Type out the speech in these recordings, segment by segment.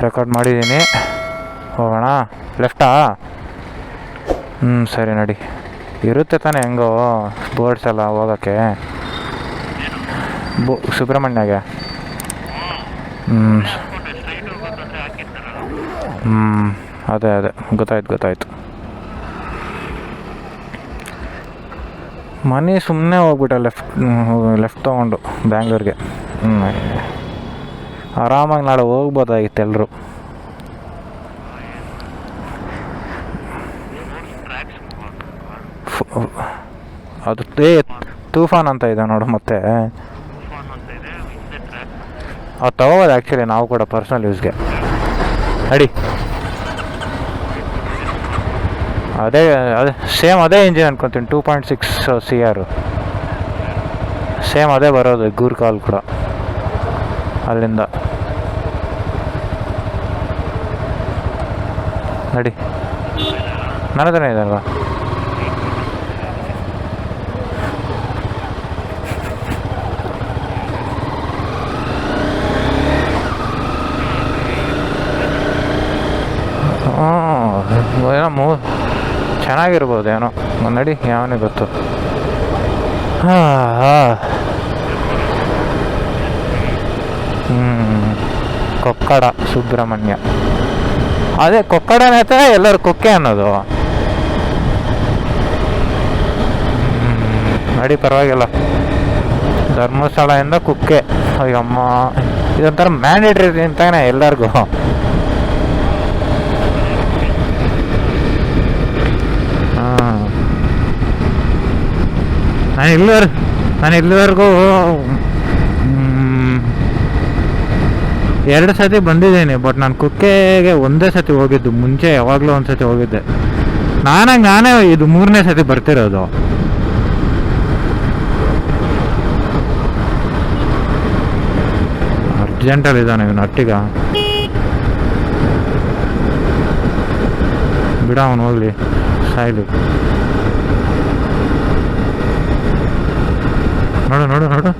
Record ಮಾಡಿದ್ದೀನಿ. ಹೋಗೋಣ. ಲೆಫ್ಟಾ? ಸರಿ ನಡಿ. ಇರುತ್ತೆ ತಾನೇ ಹೆಂಗೋ ಬೋರ್ಡ್ಸ್ ಎಲ್ಲ ಹೋಗೋಕ್ಕೆ ಸುಬ್ರಹ್ಮಣ್ಯಗೆ. ಅದೇ ಗೊತ್ತಾಯ್ತು. ಮನೆ ಸುಮ್ಮನೆ ಹೋಗ್ಬಿಟ್ಟ ಲೆಫ್ಟ್ ತೊಗೊಂಡು ಬ್ಯಾಂಗ್ಳೂರಿಗೆ. ಆರಾಮಾಗಿ ನಾಳೆ ಹೋಗ್ಬೋದಾಗಿತ್ತು ಎಲ್ಲರೂ. ಅದು ತೂಫಾನ್ ಅಂತ ಇದೆ ನೋಡು. ಮತ್ತೆ ಅದು ತಗೋಬೋದು ಆ್ಯಕ್ಚುಲಿ ನಾವು ಕೂಡ ಪರ್ಸ್ನಲ್ ಯೂಸ್ಗೆ. ಅಡಿ ಅದೇ ಸೇಮ್ ಅದೇ ಇಂಜಿನ್ ಅನ್ಕೊತೀನಿ. 2.6 CR ಸೇಮ್ ಅದೇ ಬರೋದು. ಗೂರ್ಕಾಲ್ ಕೂಡ ಅಲ್ಲಿಂದ. ನಡಿ, ನನ್ನ ಹತ್ರನೇ ಇದೆ ಅಲ್ವಾ? ಏನೋ ಚೆನ್ನಾಗಿರ್ಬೋದು ಏನೋ. ನಡಿ, ಯಾವನಿಗೆ ಗೊತ್ತು. ಕೊಕ್ಕಡ ಸುಬ್ರಹ್ಮಣ್ಯ. ಅದೇ ಕೊಕ್ಕಡನೇ ಎಲ್ಲರೂ ಕೊಕ್ಕೆ ಅನ್ನೋದು. ನಡಿ, ಪರವಾಗಿಲ್ಲ. ಧರ್ಮಸ್ಥಳದಿಂದ ಕುಕ್ಕೆ. ಅಯ್ಯಮ್ಮ, ಇದೊಂಥರ ಮ್ಯಾಂಡೇಟ್ರಿ ಅಂತಾನೆ ಎಲ್ಲರಿಗೂ. ನಾನು ಇಲ್ಲಿವರೆಗೂ 2 ಸತಿ ಬಂದಿದ್ದೀನಿ. ಬಟ್ ನಾನು ಕುಕ್ಕೆಗೆ ಒಂದೇ ಸತಿ ಹೋಗಿದ್ದು. ಮುಂಚೆ ಯಾವಾಗಲೂ ಒಂದು ಸತಿ ಹೋಗಿದ್ದೆ. ನಾನೇ ಇದು 3ನೇ ಸತಿ ಬರ್ತಿರೋದು. ಅರ್ಜೆಂಟಲ್ಲಿ ಇದ್ದಾನೆ ಇವನು. ಅಟ್ಟಿಗ ಬಿಡ, ಅವನು ಹೋಗ್ಲಿ, ಸಾಯ್ಲಿ. ನೋಡು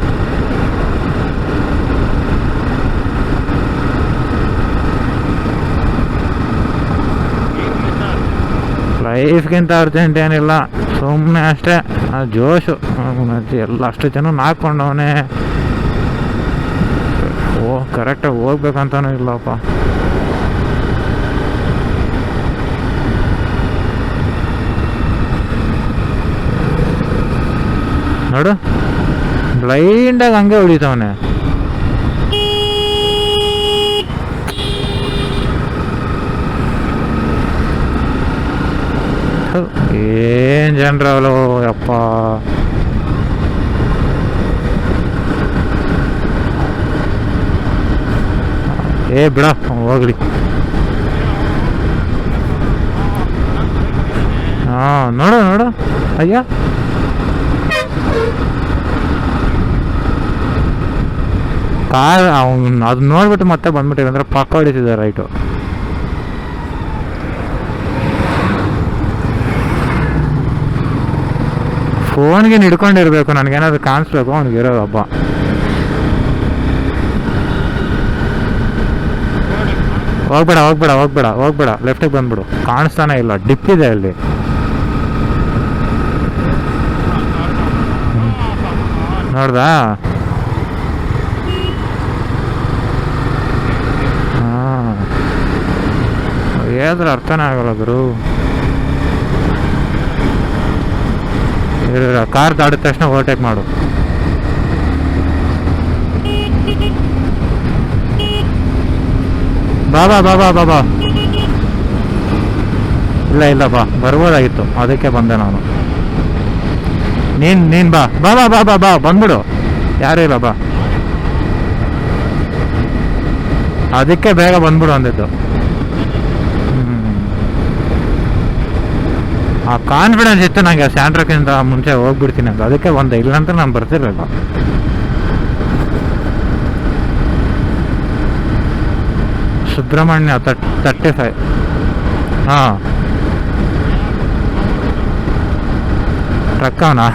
ಲೈಫ್ಗಿಂತ ಅರ್ಜೆಂಟ್ ಏನಿಲ್ಲ, ಸುಮ್ಮನೆ ಅಷ್ಟೇ ಆ ಜೋಶು. ಎಲ್ಲ ಅಷ್ಟು ಜನ ಹಾಕ್ಕೊಂಡವನೇ. ಕರೆಕ್ಟಾಗಿ ಹೋಗ್ಬೇಕಂತಾನೂ ಇಲ್ಲಪ್ಪ. ನೋಡು, ಬ್ಲೈಂಡಾಗಿ ಹಂಗೆ ಹೊಡಿತವನೆ. ಏನ್ ಜನರವಳು ಯಪ್ಪ. ಬಿಡ, ಹೋಗ್ಲಿ. ನೋಡು ಅಯ್ಯ, ಕಾರ್ ಅವ್ನು ಅದು ನೋಡ್ಬಿಟ್ಟು ಮತ್ತೆ ಬಂದ್ಬಿಟ್ಟಿದೆ ಅಂದ್ರೆ ಪಕ್ಕ ಹೊಡಿತಿದ್ದೆ ರೈಟು. ಫೋನ್ಗೆ ಹಿಡ್ಕೊಂಡಿರ್ಬೇಕು, ನನಗೇನಾದ್ರು ಕಾಣಿಸ್ಬೇಕು ಅವ್ನಿಗೆ ಇರೋದು ಹಬ್ಬ. ಹೋಗ್ಬೇಡ, ಲೆಫ್ಟಿಗೆ ಬಂದ್ಬಿಡು. ಕಾಣಿಸ್ತಾನೆ ಇಲ್ಲ, ಡಿಪ್ ಇದೆ ಅಲ್ಲಿ. ನೋಡ್ದಾ? ಹೇಳಿದ್ರೆ ಅರ್ಥನೇ ಆಗಲ್ಲ ಗುರು. ಕಾರ್ ದಾಟಿದ ತಕ್ಷಣ ಓವರ್ಟೇಕ್ ಮಾಡು. ಬಾಬಾ ಇಲ್ಲ ಬಾ, ಬರ್ಬೋದಾಗಿತ್ತು, ಅದಕ್ಕೆ ಬಂದೆ ನಾನು. ನೀನ್ ಬಾ ಬಂದ್ಬಿಡು, ಯಾರು ಇಲ್ಲ ಬಾ. ಅದಕ್ಕೆ ಬೇಗ ಬಂದ್ಬಿಡು ಅಂದಿದ್ದು. ಆ ಕಾನ್ಫಿಡೆನ್ಸ್ ಇತ್ತು ನನಗೆ, ಸ್ಯಾಂಟ್ರಕ್ಕಿಂತ ಮುಂಚೆ ಹೋಗ್ಬಿಡ್ತೀನಿ ಅಂತ. ಅದಕ್ಕೆ ಬಂದೆ, ಇಲ್ಲಂತ ನಾನು ಬರ್ತಿರ್ಲಿಲ್ಲ. ಸುಬ್ರಹ್ಮಣ್ಯ 35. ಹಾಂ, ಟ್ರಕ್ ಅವನಾ?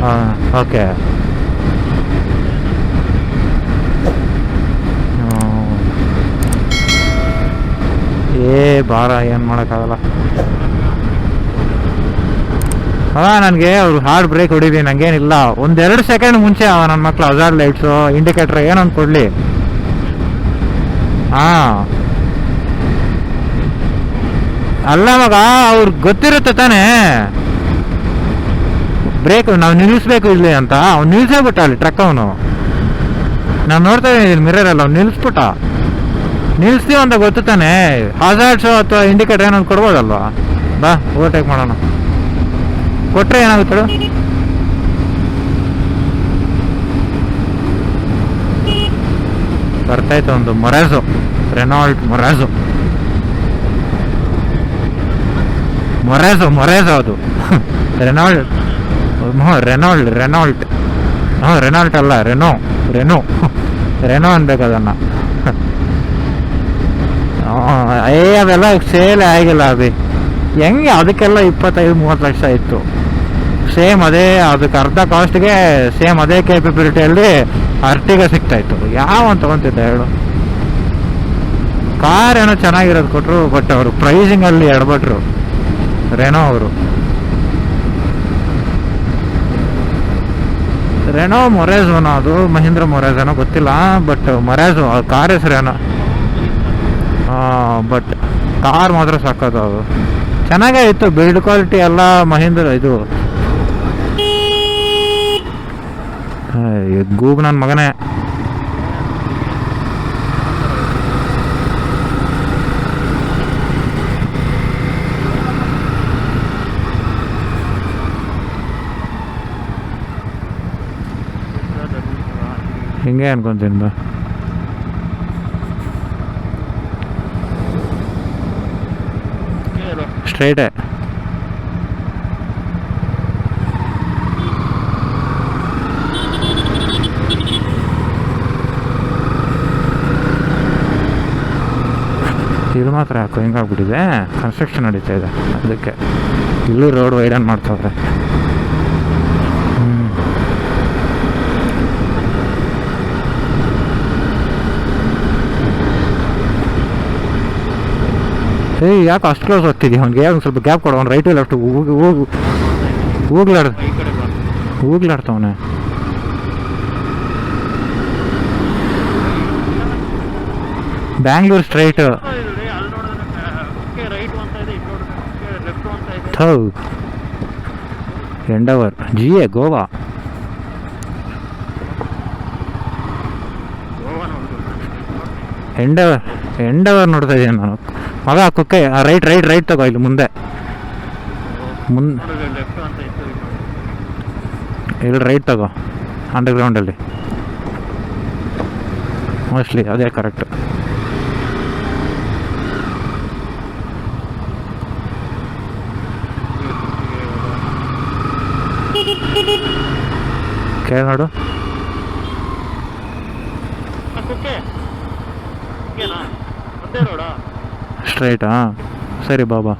ಹಾಂ ಓಕೆ. ಭಾರ ಏನು ಮಾಡೋಕ್ಕಾಗಲ್ಲ. ನನಗೆ ಅವ್ರು ಹಾರ್ಡ್ ಬ್ರೇಕ್ ಹೊಡಿಲಿ, ನನಗೇನಿಲ್ಲ. 1-2 ಸೆಕೆಂಡ್ ಮುಂಚೆ ನನ್ನ ಮಕ್ಳು ಹಜಾರ್ಡ್ ಲೈಟ್ಸು ಇಂಡಿಕೇಟ್ರ್ ಏನೊಂದು ಕೊಡಲಿ. ಹಾಂ ಅಲ್ಲ ಮಗ, ಅವ್ರಿಗೆ ಗೊತ್ತಿರುತ್ತೆ ತಾನೇ ಬ್ರೇಕ್ ನಾವು ನಿಲ್ಲಿಸ್ಬೇಕು ಇಲ್ಲಿ ಅಂತ. ಅವ್ನು ನಿಲ್ಸೇ ಬಿಟ್ಟ ಅಲ್ಲಿ ಟ್ರಕ್. ಅವನು ನಾನು ನೋಡ್ತಾ ಇದ್ದೀನಿ ಮಿರರಲ್ಲಿ, ಅವ್ನು ನಿಲ್ಲಿಸ್ಬಿಟ್ಟ. ನಿಲ್ಲಿಸ್ತೀವಿ ಅಂತ ಗೊತ್ತು ತಾನೆ. ಹಜಾರ್ಡ್ಸು ಅಥವಾ ಇಂಡಿಕೇಟರ್ ಏನೊಂದು ಕೊಡ್ಬೋದಲ್ವಾ? ಬಾ ಓವರ್ಟೇಕ್ ಮಾಡೋಣ. ಕೊಟ್ಟರೆ ಏನಾಗುತ್ತೆ? ಬರ್ತಾಯ್ತು ಒಂದು ಮೊರಾಝೋ, ರೆನಾಲ್ಟ್ ಮೊರಾಝೋ ಅದು ರೆನಾಲ್ಟ್. ರೆನಾಲ್ಟ್ ಹಾಂ, ರೆನಾಲ್ಟ್ ಅಲ್ಲ, ರೆನೋ ಅನ್ಬೇಕು ಅದನ್ನು. ಅವೆಲ್ಲ ಸೇಲ್ ಆಗಿಲ್ಲ ಅಭಿ. ಹೆಂಗೆ ಅದಕ್ಕೆಲ್ಲ 25-30 ಲಕ್ಷ ಇತ್ತು. ಸೇಮ್ ಅದೇ, ಅದಕ್ಕೆ ಅರ್ಧ ಕಾಸ್ಟ್ಗೆ ಸೇಮ್ ಅದೇ ಕೇಪಬಿಲಿಟಿಯಲ್ಲಿ ಅರ್ಟಿಗ ಸಿಗ್ತಾಯಿತ್ತು. ಯಾವನ್ ತೊಗೊತಿದ್ದ ಹೇಳು? ಕಾರ್ ಏನೋ ಚೆನ್ನಾಗಿರೋದು ಕೊಟ್ಟರು, ಬಟ್ ಅವರು ಪ್ರೈಸಿಂಗಲ್ಲಿ ಎಡಬಟ್ರು ರೆನೋ ಅವರು. ರೆನೋ ಮೊರಾಝೋನೋ, ಅದು ಮಹೀಂದ್ರ ಮೊರಾಝೋನೋ ಗೊತ್ತಿಲ್ಲ, ಬಟ್ ಮೊರಾಝೋ ಕಾರ್ ಹೆಸರೇನೋ. ಬಟ್ ಕಾರ್ ಮಾತ್ರ ಸಾಕೋದು. ಅದು ಚೆನ್ನಾಗೇ ಇತ್ತು, ಬಿಲ್ಡ್ ಕ್ವಾಲಿಟಿ ಎಲ್ಲ ಮಹೀಂದ್ರ. ಇದು ಗೂಬ್ ನನ್ನ ಮಗನೇ. ಹಿಂಗೆ ಅನ್ಕೊಂತೀನಿ ಬಾ. ಸ್ಟ್ರೈಟೇ ಇದು ಮಾತ್ರ ಯಾಕೋ ಹಿಂಗಾಗ್ಬಿಟ್ಟಿದೆ. ಕನ್ಸ್ಟ್ರಕ್ಷನ್ ನಡೀತಾ ಇದೆ, ಅದಕ್ಕೆ ಇಲ್ಲೂ ರೋಡ್ ವೈಡನ್ ಮಾಡ್ತಾವ್ರೆ. ಯಾಕೆ ಅಷ್ಟು ಕ್ಲೋಸ್ ಹೋಗ್ತಿದ್ದೀವಿ? ಅವ್ನಿಗೆ ಒಂದು ಸ್ವಲ್ಪ ಗ್ಯಾಪ್ ಕೊಡು. ಅವ್ನು ರೈಟು ಲೆಫ್ಟ್ ಹೋಗ್ಲಾಡ್ತವನೆ. Bangalore straight Endeavour GA Goa. Endeavour ನೋಡ್ತಾ ಇದ್ದೀನಿ ನಾನು ಮಗ. ಕುಕ್ಕೆ ರೈಟ್ ತಗೋ, ಇಲ್ಲಿ ಮುಂದೆ ಇಲ್ಲಿ ರೈಟ್ ತಗೋ. ಅಂಡರ್ಗ್ರೌಂಡಲ್ಲಿ ಮೋಸ್ಟ್ಲಿ ಅದೇ ಕರೆಕ್ಟ್. ಕೇಳಿ ನೋಡು. ಸ್ಟ್ರೈಟಾ? ಸರಿ ಬಾಬಾ.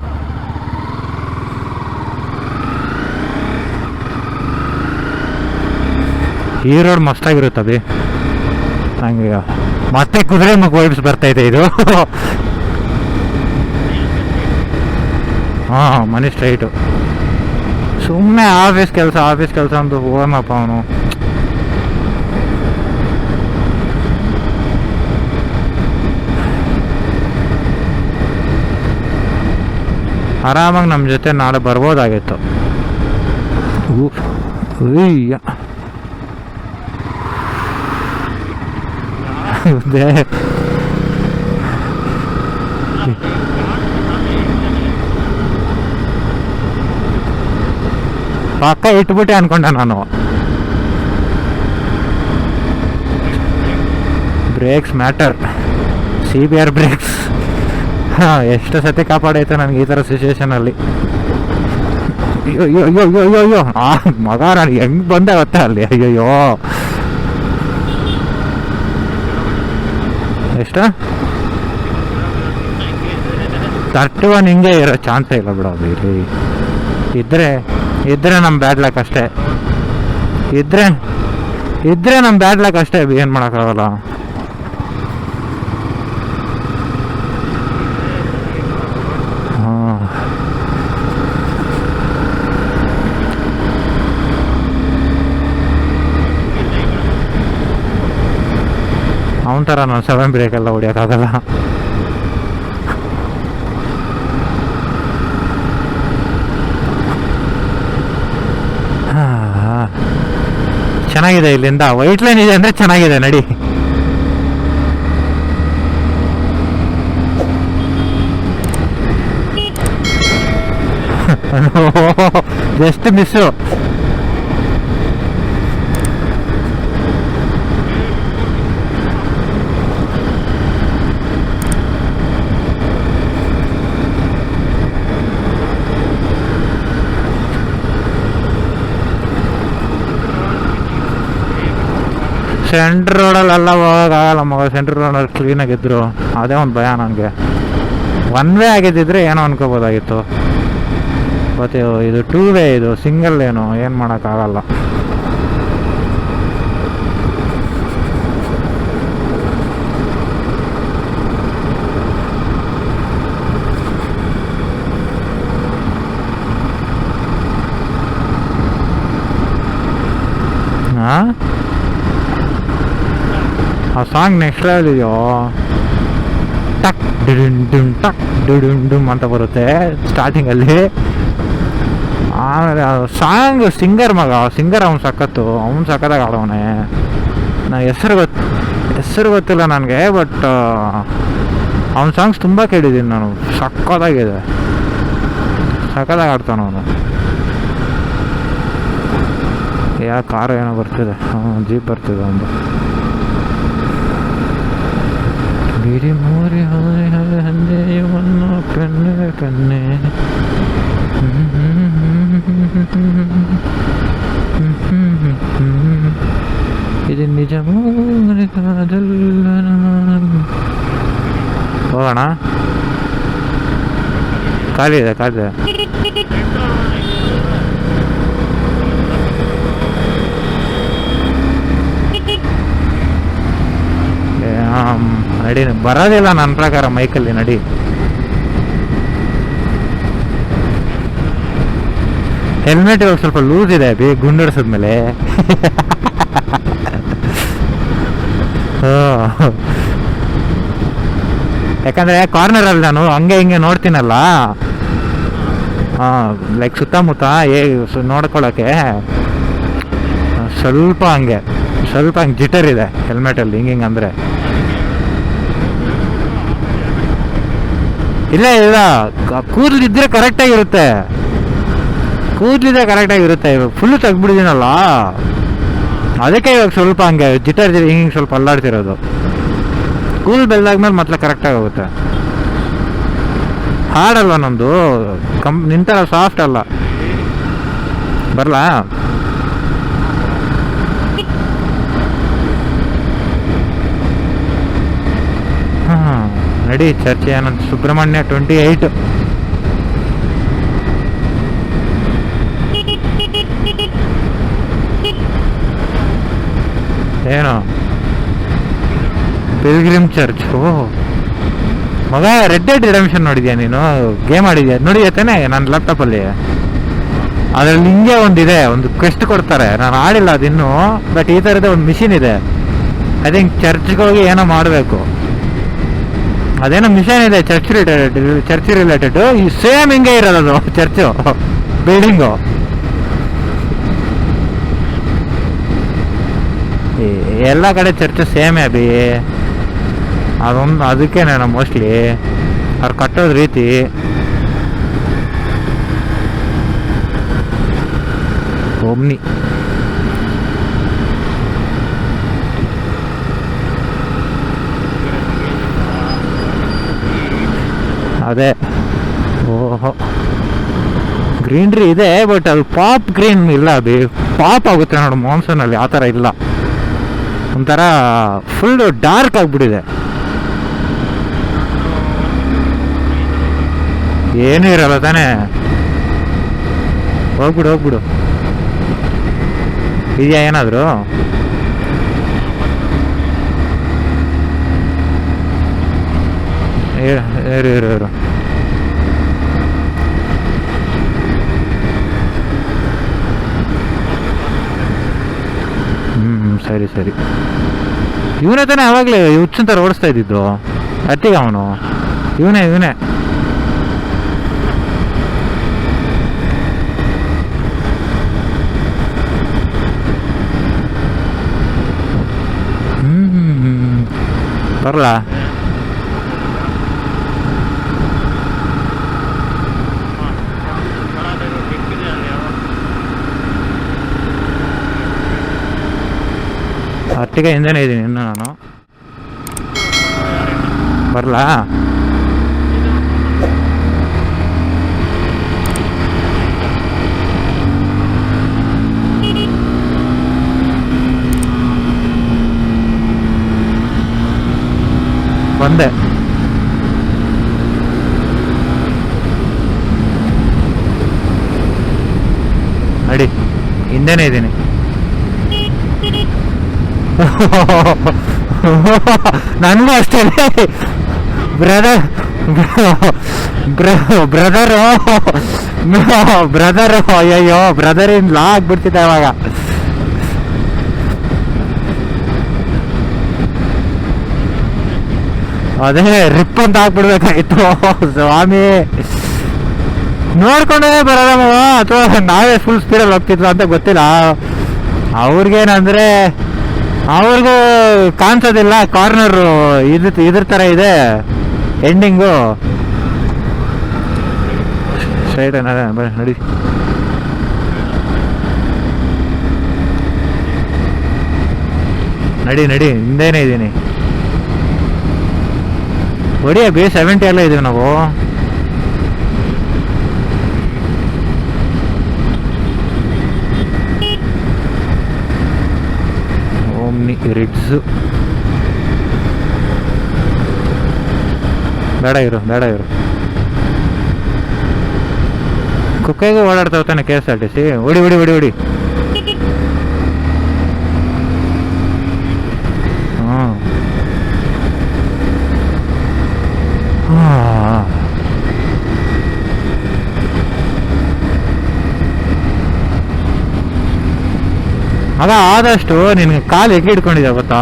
ಈ ರೋಡ್ ಮಸ್ತಾಗಿರುತ್ತವೆ. ಹಂಗೆ ಮತ್ತೆ ಕುದುರೆ ಮುಖ ವೈಬ್ಸ್ ಬರ್ತೈತೆ ಇದು. ಹಾಂ, ಮನೆ ಸ್ಟ್ರೈಟು. ಸುಮ್ಮನೆ ಆಫೀಸ್ ಕೆಲಸ ಅಂದು ಹೋಗನಪ್ಪ ಅವನು. ಆರಾಮಾಗಿ ನಮ್ಮ ಜೊತೆ ನಾಳೆ ಬರ್ಬೋದಾಗಿತ್ತು. ಪಕ್ಕ ಇಟ್ಬಿಟ್ಟೆ ಅನ್ಕೊಂಡೆ ನಾನು. Breaks matter. CBR ಬ್ರೇಕ್ಸ್ ಹಾಂ, ಎಷ್ಟು ಸತಿ ಕಾಪಾಡೈತೆ ನನಗೆ ಈ ಥರ ಸಿಚುವೇಶನಲ್ಲಿ. ಅಯ್ಯೋ ಮಗ, ನಾನು ಹೆಂಗೆ ಬಂದೆ ಗೊತ್ತಾ ಅಲ್ಲಿ. ಅಯ್ಯಯ್ಯೋ, ಎಷ್ಟು 31 ಹಿಂಗೆ ಇರೋ ಚಾನ್ಸೇ ಇಲ್ಲ ಬಿಡೋದು. ಇಲ್ಲಿ ಇದ್ರೆ ನಮ್ಮ ಬ್ಯಾಡ್ ಲಕ್ ಅಷ್ಟೇ. ಇದ್ರೆ ಇದ್ರೆ ನಮ್ಮ ಬ್ಯಾಡ್ ಲಕ್ ಅಷ್ಟೇ, ಏನು ಮಾಡೋಕ್ಕಾಗಲ್ಲ. ಹಾಂ, ಅವನ ಥರ ನಾವು 7 ಬ್ರೇಕೆಲ್ಲ ಹೊಡಿಯೋಕ್ಕಾಗಲ್ಲ. ಚೆನ್ನಾಗಿದೆ, ಇಲ್ಲಿಂದ ವೈಟ್ ಲೈನ್ ಇದೆ ಅಂದರೆ ಚೆನ್ನಾಗಿದೆ, ನಡಿ. Just miss. ಸೆಂಟ್ರ್ ರೋಡಲ್ಲೆಲ್ಲ ಹೋಗೋಕ್ಕಾಗಲ್ಲ ಮಗ, ಸೆಂಟ್ರ್ ರೋಡಲ್ಲಿ ಕ್ಲೀನಾಗಿದ್ರು. ಅದೇ ಒಂದು ಭಯ ನನಗೆ. ಒನ್ ವೇ ಆಗಿದ್ದಿದ್ರೆ ಏನೋ ಅನ್ಕೋಬೋದಾಗಿತ್ತು, ಬಟ್ ಇದು 2 ವೇ, ಇದು ಸಿಂಗಲ್ ಏನು ಮಾಡೋಕ್ಕಾಗಲ್ಲ. ಹಾಂ, ಆ ಸಾಂಗ್ ನೆಕ್ಸ್ಟ್ ಲೆವೆಲ್ ಇದೆಯೋ. ಟಕ್ ಡುಡುಮ್ ಡುಮ್ ಟಕ್ ಡುಡುಮ್ ಡುಮ್ ಅಂತ ಬರುತ್ತೆ ಸ್ಟಾರ್ಟಿಂಗಲ್ಲಿ. ಆಮೇಲೆ ಸಾಂಗ್ ಸಿಂಗರ್ ಮಗ, ಸಿಂಗರ್ ಅವ್ನು ಸಖತ್ತು, ಅವ್ನು ಸಖತ್ತಾಗಿ ಆಡೋವನೆ. ನಾ ಹೆಸರು ಗೊತ್ತಿಲ್ಲ ನನಗೆ, ಬಟ್ ಅವ್ನ ಸಾಂಗ್ಸ್ ತುಂಬ ಕೇಳಿದ್ದೀನಿ ನಾನು. ಸಖತ್ತಾಗಿದೆ, ಸಖತ್ತಾಗಿ ಆಡ್ತಾನೆ ಅವನು. ಯಾ ಕಾರು ಏನೋ ಬರ್ತಿದೆ, ಜೀಪ್ ಬರ್ತಿದೆ ಒಂದು. ಬಿಡಿ ಮೋರಿ ಹಳೆ ಹಳೆ ಹಂದೆಯನ್ನು ಕಣ್ಣೆ ಕಣ್ಣೆ. ಇದು ನಿಜ ಹೋಗೋಣ. ಖಾಲಿ ಇದೆ. ನಡಿ, ಬರೋದಿಲ್ಲ ನನ್ನ ಪ್ರಕಾರ ಮೈಕಲ್ಲಿ, ನಡಿ. ಹೆಲ್ಮೆಟ್ ಇವಾಗ ಸ್ವಲ್ಪ ಲೂಸ್ ಇದೆ ಗುಂಡಿಡಿಸಿದ್ಮೇಲೆ. ಯಾಕಂದರೆ ಕಾರ್ನರಲ್ಲಿ ನಾನು ಹಂಗೆ ಹಿಂಗೆ ನೋಡ್ತೀನಲ್ಲ, ಲೈಕ್ ಸುತ್ತಮುತ್ತ ನೋಡ್ಕೊಳ್ಳೋಕ್ಕೆ ಸ್ವಲ್ಪ ಹಂಗೆ ಜಿಟರ್ ಇದೆ ಹೆಲ್ಮೆಟಲ್ಲಿ, ಹಿಂಗೆ ಅಂದರೆ. ಇಲ್ಲ ಕೂದಲಿದ್ರೆ ಕರೆಕ್ಟಾಗಿರುತ್ತೆ, ಇವಾಗ ಫುಲ್ಲು ತೆಗ್ಬಿಟ್ಟಿದ್ದೀನಲ್ಲ, ಅದಕ್ಕೆ ಇವಾಗ ಸ್ವಲ್ಪ ಹಂಗೆ ಜಿಟರ್ ಹಿಂಗೆ ಸ್ವಲ್ಪ ಅಲ್ಲಾಡ್ತಿರೋದು. ಕೂದಲು ಬೆಳೆದಾದ್ಮೇಲೆ ಮತ್ತೆ ಕರೆಕ್ಟಾಗಿ ಹೋಗುತ್ತೆ. ಹಾಡಲ್ವ ನಮ್ಮದು, ನಿಂತರ ಸಾಫ್ಟ್ ಅಲ್ಲ. ಬರಲಾ? ಹಾಂ, ನಡಿ. ಚರ್ಚೆ ಏನಂತ ಸುಬ್ರಹ್ಮಣ್ಯ 28. ಏನು ಪಿಲ್ಗ್ರಿಮ್ ಚರ್ಚ್? ಓ ಮಗ, ರೆಡ್ ಡೆಡ್ ರಿಡೆಂಪ್ಷನ್ ನೋಡಿದ್ಯಾ ನೀನು? ಗೇಮ್ ಆಡಿದ್ಯಾ? ನೋಡಿದ್ಯಾ ತಾನೇ ನನ್ನ ಲ್ಯಾಪ್ಟಾಪಲ್ಲಿ? ಅದರಲ್ಲಿ ಹಿಂಗೆ ಒಂದಿದೆ, ಒಂದು ಕ್ವೆಸ್ಟ್ ಕೊಡ್ತಾರೆ. ನಾನು ಆಡಿಲ್ಲ ಅದಿನ್ನೂ, ಬಟ್ ಈ ಥರದ ಒಂದು ಮಿಷಿನ್ ಇದೆ. ಐ ಥಿಂಕ್ ಚರ್ಚ್ಗೆ ಹೋಗಿ ಏನೋ ಮಾಡಬೇಕು. ಅದೇನೋ ಮಿಷನ್ ಇದೆ ಚರ್ಚ್ ರಿಲೇಟೆಡ್. ಈ ಸೇಮ್ ಹಿಂಗೆ ಇರೋದು ಚರ್ಚು ಬಿಲ್ಡಿಂಗು. ಎಲ್ಲ ಕಡೆ ಚರ್ಚು ಸೇಮೇ ಅಭಿ. ಅದಕ್ಕೇನೇನೋ ಮೋಸ್ಟ್ಲಿ ಅವ್ರು ಕಟ್ಟೋದು ರೀತಿ. ಒಮ್ನಿ ಅದೇ. ಓಹೋ, ಗ್ರೀನ್ರಿ ಇದೆ, ಬಟ್ ಅದು ಪಾಪ್ ಗ್ರೀನ್ ಇಲ್ಲ ಅಭಿ. ಪಾಪ್ ಆಗುತ್ತೆ ನೋಡು ಮಾನ್ಸೂನಲ್ಲಿ, ಆ ಥರ ಇಲ್ಲ. ಒಂಥರ ಫುಲ್ ಡಾರ್ಕ್ ಆಗಿಬಿಟ್ಟಿದೆ. ಏನೂ ಇರಲ್ಲ ತಾನೇ. ಹೋಗ್ಬಿಡು. ಇದೆಯಾ ಏನಾದರೂ? ಇರು. ಸರಿ. ಇವನೇ ತಾನೇ ಆವಾಗಲೇ ಹುಚ್ಚಿನ ಥರ ಓಡಿಸ್ತಾ ಇದ್ದಿದ್ದು ಅತ್ತಿಗೆ ಅವನು. ಇವನೇ ಬರಲಾ? ಅಟ್ಟಿಗೆ ಹಿಂದೆನೇ ಇದ್ದೀನಿ ಇನ್ನು ನಾನು. ಬರಲಾ? ಬಂದೆ. ನಡಿ, ಹಿಂದೆನೇ ಇದ್ದೀನಿ. ನನಗೂ ಅಷ್ಟೇ ಬ್ರದರು ಅಯ್ಯಯ್ಯೋ ಬ್ರದರಿಂದ ಆಗ್ಬಿಡ್ತಿದ್ದೆ ಅವಾಗ. ಅದೇ ರಿಪ್ ಅಂತ ಹಾಕ್ಬಿಡ್ಬೇಕಾಯ್ತು ಸ್ವಾಮಿ. ನೋಡ್ಕೊಂಡೇ ಬರೋದಮ್ಮ, ಅಥವಾ ನಾವೇ ಫುಲ್ ಸ್ಪೀಡಲ್ಲಿ ಹೋಗ್ತಿದ್ವ ಅಂತ ಗೊತ್ತಿಲ್ಲ. ಅವ್ರಿಗೇನಂದ್ರೆ ಅವ್ರಿಗೂ ಕಾಣಿಸೋದಿಲ್ಲ, ಕಾರ್ನರು ಇದ್ರ ಥರ ಇದೆ ಎಂಡಿಂಗು. ಸ್ಟ್ರೈಟ್ ನಡಿ. ನಡಿ ಹಿಂದೇನೆ ಇದ್ದೀನಿ. ಹೊಡಿಯ B70 ಎಲ್ಲ ಇದೀವಿ ನಾವು. ಓಮ್ನಿ ರಿಡ್ಸ್ ಬೇಡ ಇರು. ಕುಕ್ಕೆಗೆ ಓಡಾಡ್ತಾವ ತಾನೆ KSRTC. ಹೊಡಿ. ಆಗ ಆದಷ್ಟು ನಿನ್ಗೆ ಕಾಲು ಹೆಂಗೆ ಹಿಡ್ಕೊಂಡಿದ್ದೆ ಗೊತ್ತಾ?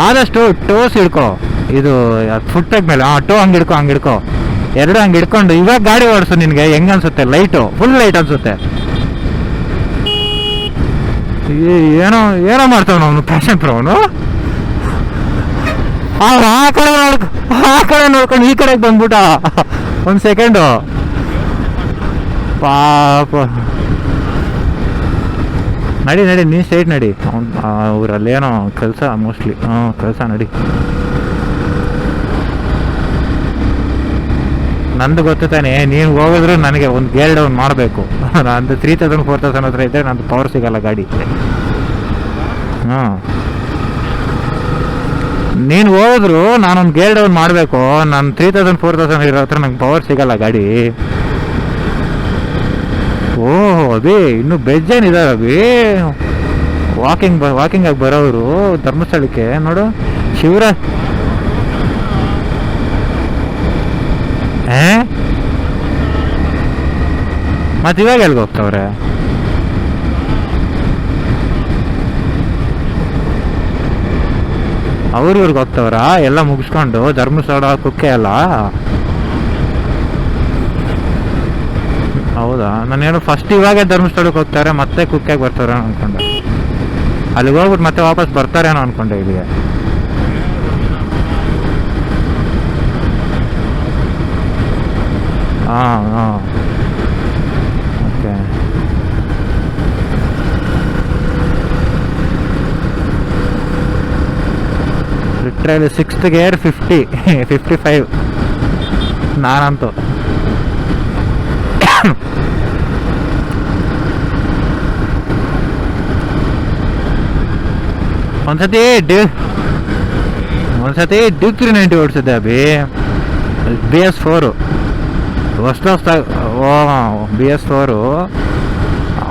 ಆದಷ್ಟು ಟೋಸ್ ಹಿಡ್ಕೊ. ಇದು ಫುಟ್ ಪ್ಯಾಕ್ ಮೇಲೆ ಟೋ ಹಂಗೆ ಹಿಡ್ಕೊ. ಎರಡು ಹಂಗೆ ಹಿಡ್ಕೊಂಡು ಇವಾಗ ಗಾಡಿ ಓಡಿಸು. ನಿನ್ಗೆ ಹೆಂಗ ಅನ್ಸುತ್ತೆ? ಲೈಟು ಫುಲ್ ಲೈಟ್ ಅನ್ಸುತ್ತೆ. ಏನೋ ಮಾಡ್ತಾವ ಅವನು ಪ್ಯಾಷನ್ ಪ್ರೋ. ಅವನು ಆ ಕಡೆ ನೋಡ್ಕೊಂಡು ಈ ಕಡೆಗೆ ಬಂದ್ಬಿಟ್ಟ. ಒಂದು ಸೆಕೆಂಡು ಪಾಪ. ನಡಿ ನೀ ಸ್ಟ್ರೈಟ್ ನಡಿ. ಊರಲ್ಲೇನೋ ಕೆಲಸ ಮೋಸ್ಟ್ಲಿ. ಕೆಲಸ ನಡಿ. ನಂದು ಗೊತ್ತು ತಾನೆ, ನೀನು ಹೋಗಿದ್ರು ನನಗೆ ಒಂದು ಗೇರ್ ಡೌನ್ ಮಾಡಬೇಕು. ನಂದು 3000 4000 ಹತ್ರ ಇದ್ದರೆ ನಂದು ಪವರ್ ಸಿಗಲ್ಲ ಗಾಡಿ. ನೀನು ಹೋದ್ರು ನಾನೊಂದು ಗೇರ್ ಡೌನ್ ಮಾಡಬೇಕು. ನಾನು 3000 4000 ಇರೋ ಹತ್ರ ನಂಗೆ ಪವರ್ ಸಿಗಲ್ಲ ಗಾಡಿ. ಓಹ್ ಅಭಿ ಇನ್ನೂ ಬೇಜಾನಿದ್ದಾರೆ ಅಭಿ. ವಾಕಿಂಗ್ ಆಗಿ ಬರೋರು ಧರ್ಮಸ್ಥಳಕ್ಕೆ ನೋಡು. ಶಿವರಾಜ್ ಮತ್ತೆ ಇವಾಗ ಎಲ್ಗೆ ಹೋಗ್ತಾವ್ರೆ? ಅವ್ರಿವ್ರಿಗೆ ಹೋಗ್ತಾವ್ರ ಎಲ್ಲ ಮುಗಿಸ್ಕೊಂಡು ಧರ್ಮಸ್ಥಳ ಕುಕ್ಕೆ ಎಲ್ಲ? ಹೌದಾ? ನಾನೇನು ಫಸ್ಟ್ ಇವಾಗೆ ಧರ್ಮಸ್ಥಳಕ್ಕೆ ಹೋಗ್ತಾರೆ ಮತ್ತೆ ಕುಕ್ಕೆಗೆ ಬರ್ತಾರೆ ಅನ್ಕೊಂಡೆ. ಅಲ್ಲಿಗೆ ಹೋಗ್ಬಿಟ್ಟು ಮತ್ತೆ ವಾಪಸ್ ಬರ್ತಾರೇನೋ ಅನ್ಕೊಂಡೆ ಇಲ್ಲಿಗೆ. ಹಾಂ ಓಕೆ. ಲಿಟ್ರಲಿ 6th ಗೇರ್ 55 ನಾನಂತೂ. ಒಂದ್ಸತಿ ಡ್ಯೂಕ್ 390 ಓಡಿಸಿದ್ದೆ ಅಭಿ. BS4 ಹೊಸ್ದಾಗಿ. BS4